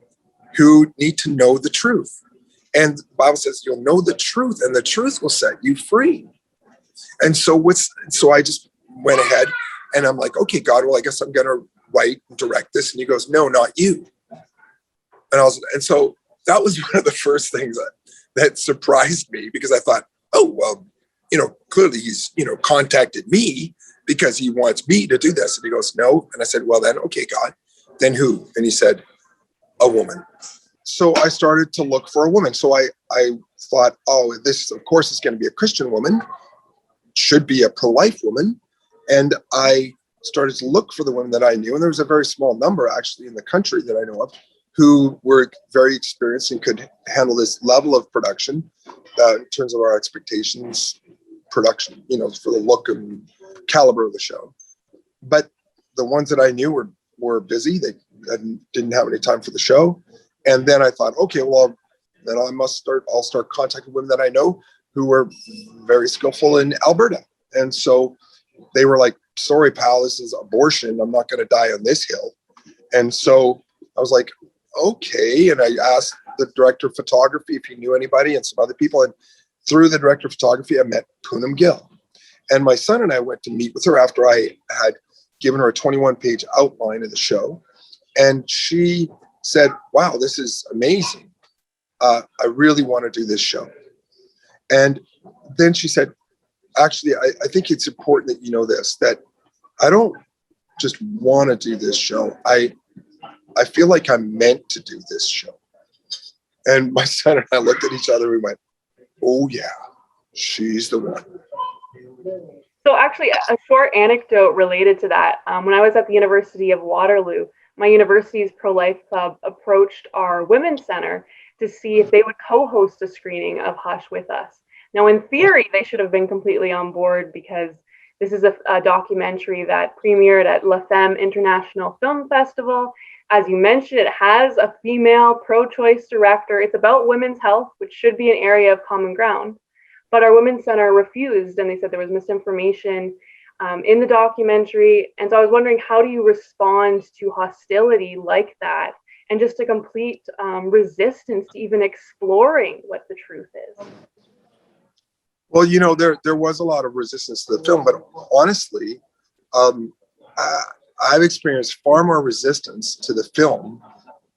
who need to know the truth. And the Bible says you'll know the truth and the truth will set you free. And so I just went ahead and I'm like, okay, God, well, I guess I'm going to write and direct this. And he goes, no, not you. And so that was one of the first things that surprised me, because I thought, oh, well, clearly he's, contacted me because he wants me to do this. And he goes, no. And I said, well, then, okay, God, then who? And he said, a woman. So I started to look for a woman. So I thought, oh, this, of course, is going to be a Christian woman, should be a pro-life woman. And I started to look for the women that I knew. And there was a very small number actually in the country that I know of who were very experienced and could handle this level of production in terms of our expectations, production, for the look and caliber of the show. But the ones that I knew were busy. They didn't have any time for the show. And then I thought, okay, well, then I'll start contacting women that I know who were very skillful in Alberta. And so they were like, sorry, pal, this is abortion. I'm not going to die on this hill. And so I was like, okay. And I asked the director of photography if he knew anybody and some other people. And through the director of photography, I met Poonam Gill. And my son and I went to meet with her after I had given her a 21-page outline of the show. And she said, wow, this is amazing. I really want to do this show. And then she said, actually, I think it's important that you know this, that I don't just want to do this show. I feel like I'm meant to do this show. And my son and I looked at each other. We went, oh yeah, she's the one. So actually, a short anecdote related to that. When I was at the University of Waterloo, my university's pro-life club approached our women's center to see if they would co-host a screening of Hush with us. Now, in theory, they should have been completely on board because this is a documentary that premiered at La Femme International Film Festival. As you mentioned, it has a female pro-choice director. It's about women's health, which should be an area of common ground. But our Women's Center refused, and they said there was misinformation in the documentary. And so I was wondering, how do you respond to hostility like that and just a complete resistance to even exploring what the truth is? Well, there was a lot of resistance to the film, but honestly, I've experienced far more resistance to the film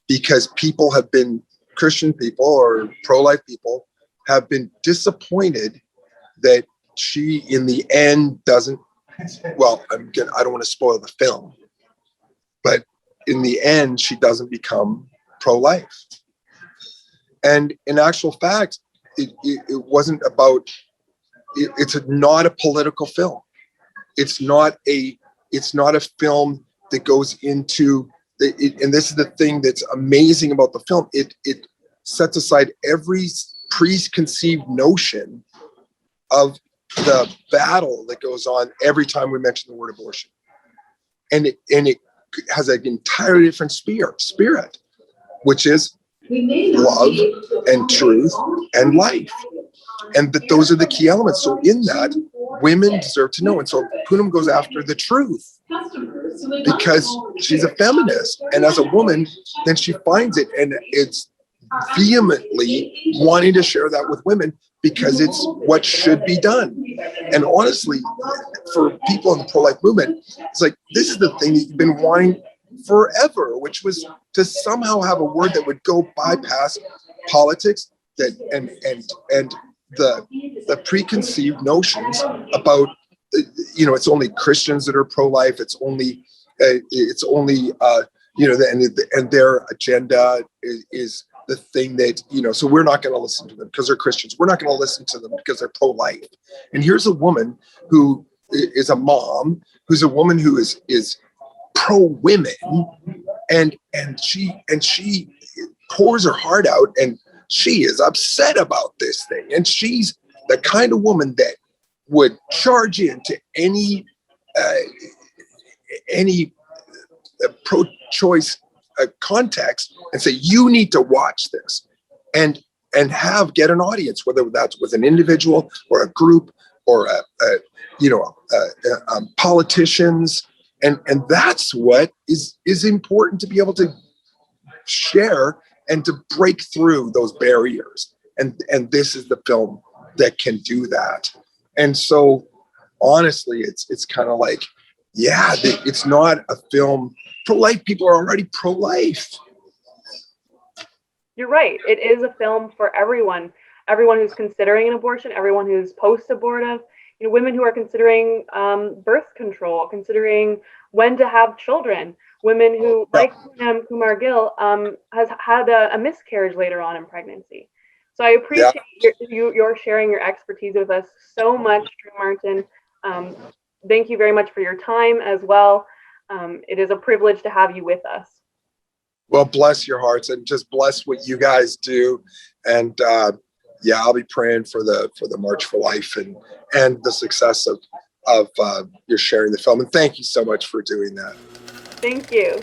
because people have been, Christian people or pro-life people have been disappointed that she, in the end, doesn't, well, I don't want to spoil the film, but in the end, she doesn't become pro-life. And in actual fact, it wasn't about, it's not a political film. It's not a film that goes into, and this is the thing that's amazing about the film. It sets aside every preconceived notion of the battle that goes on every time we mention the word abortion. And it has an entirely different spirit, which is love and truth and life. And that those are the key elements. So in that, women deserve to know. And so Poonam goes after the truth because she's a feminist. And as a woman, then she finds it, and it's vehemently wanting to share that with women because it's what should be done. And honestly, for people in the pro-life movement, it's like, this is the thing that you've been wanting forever, which was to somehow have a word that would go bypass politics that and the preconceived notions about, it's only Christians that are pro-life. It's only and their agenda is the thing that, so we're not going to listen to them because they're Christians. We're not going to listen to them because they're pro-life. And here's a woman who is a mom, who's a woman who is pro-women, and she pours her heart out, and she is upset about this thing. And she's the kind of woman that would charge into any pro-choice context and say, you need to watch this, and get an audience, whether that's with an individual or a group or politicians, and that's what is important to be able to share and to break through those barriers. And this is the film that can do that. And so honestly, it's kind of like, it's not a film. Pro-life people are already pro-life. You're right. It is a film for everyone who's considering an abortion, everyone who's post-abortive, women who are considering birth control, considering when to have children, women who, like Poonam Kumar Gill, has had a miscarriage later on in pregnancy. So I appreciate your sharing your expertise with us so much, Drew Martin. Thank you very much for your time as well. It is a privilege to have you with us. Well, bless your hearts, and just bless what you guys do. And I'll be praying for the March for Life and the success of your sharing the film. And thank you so much for doing that. Thank you.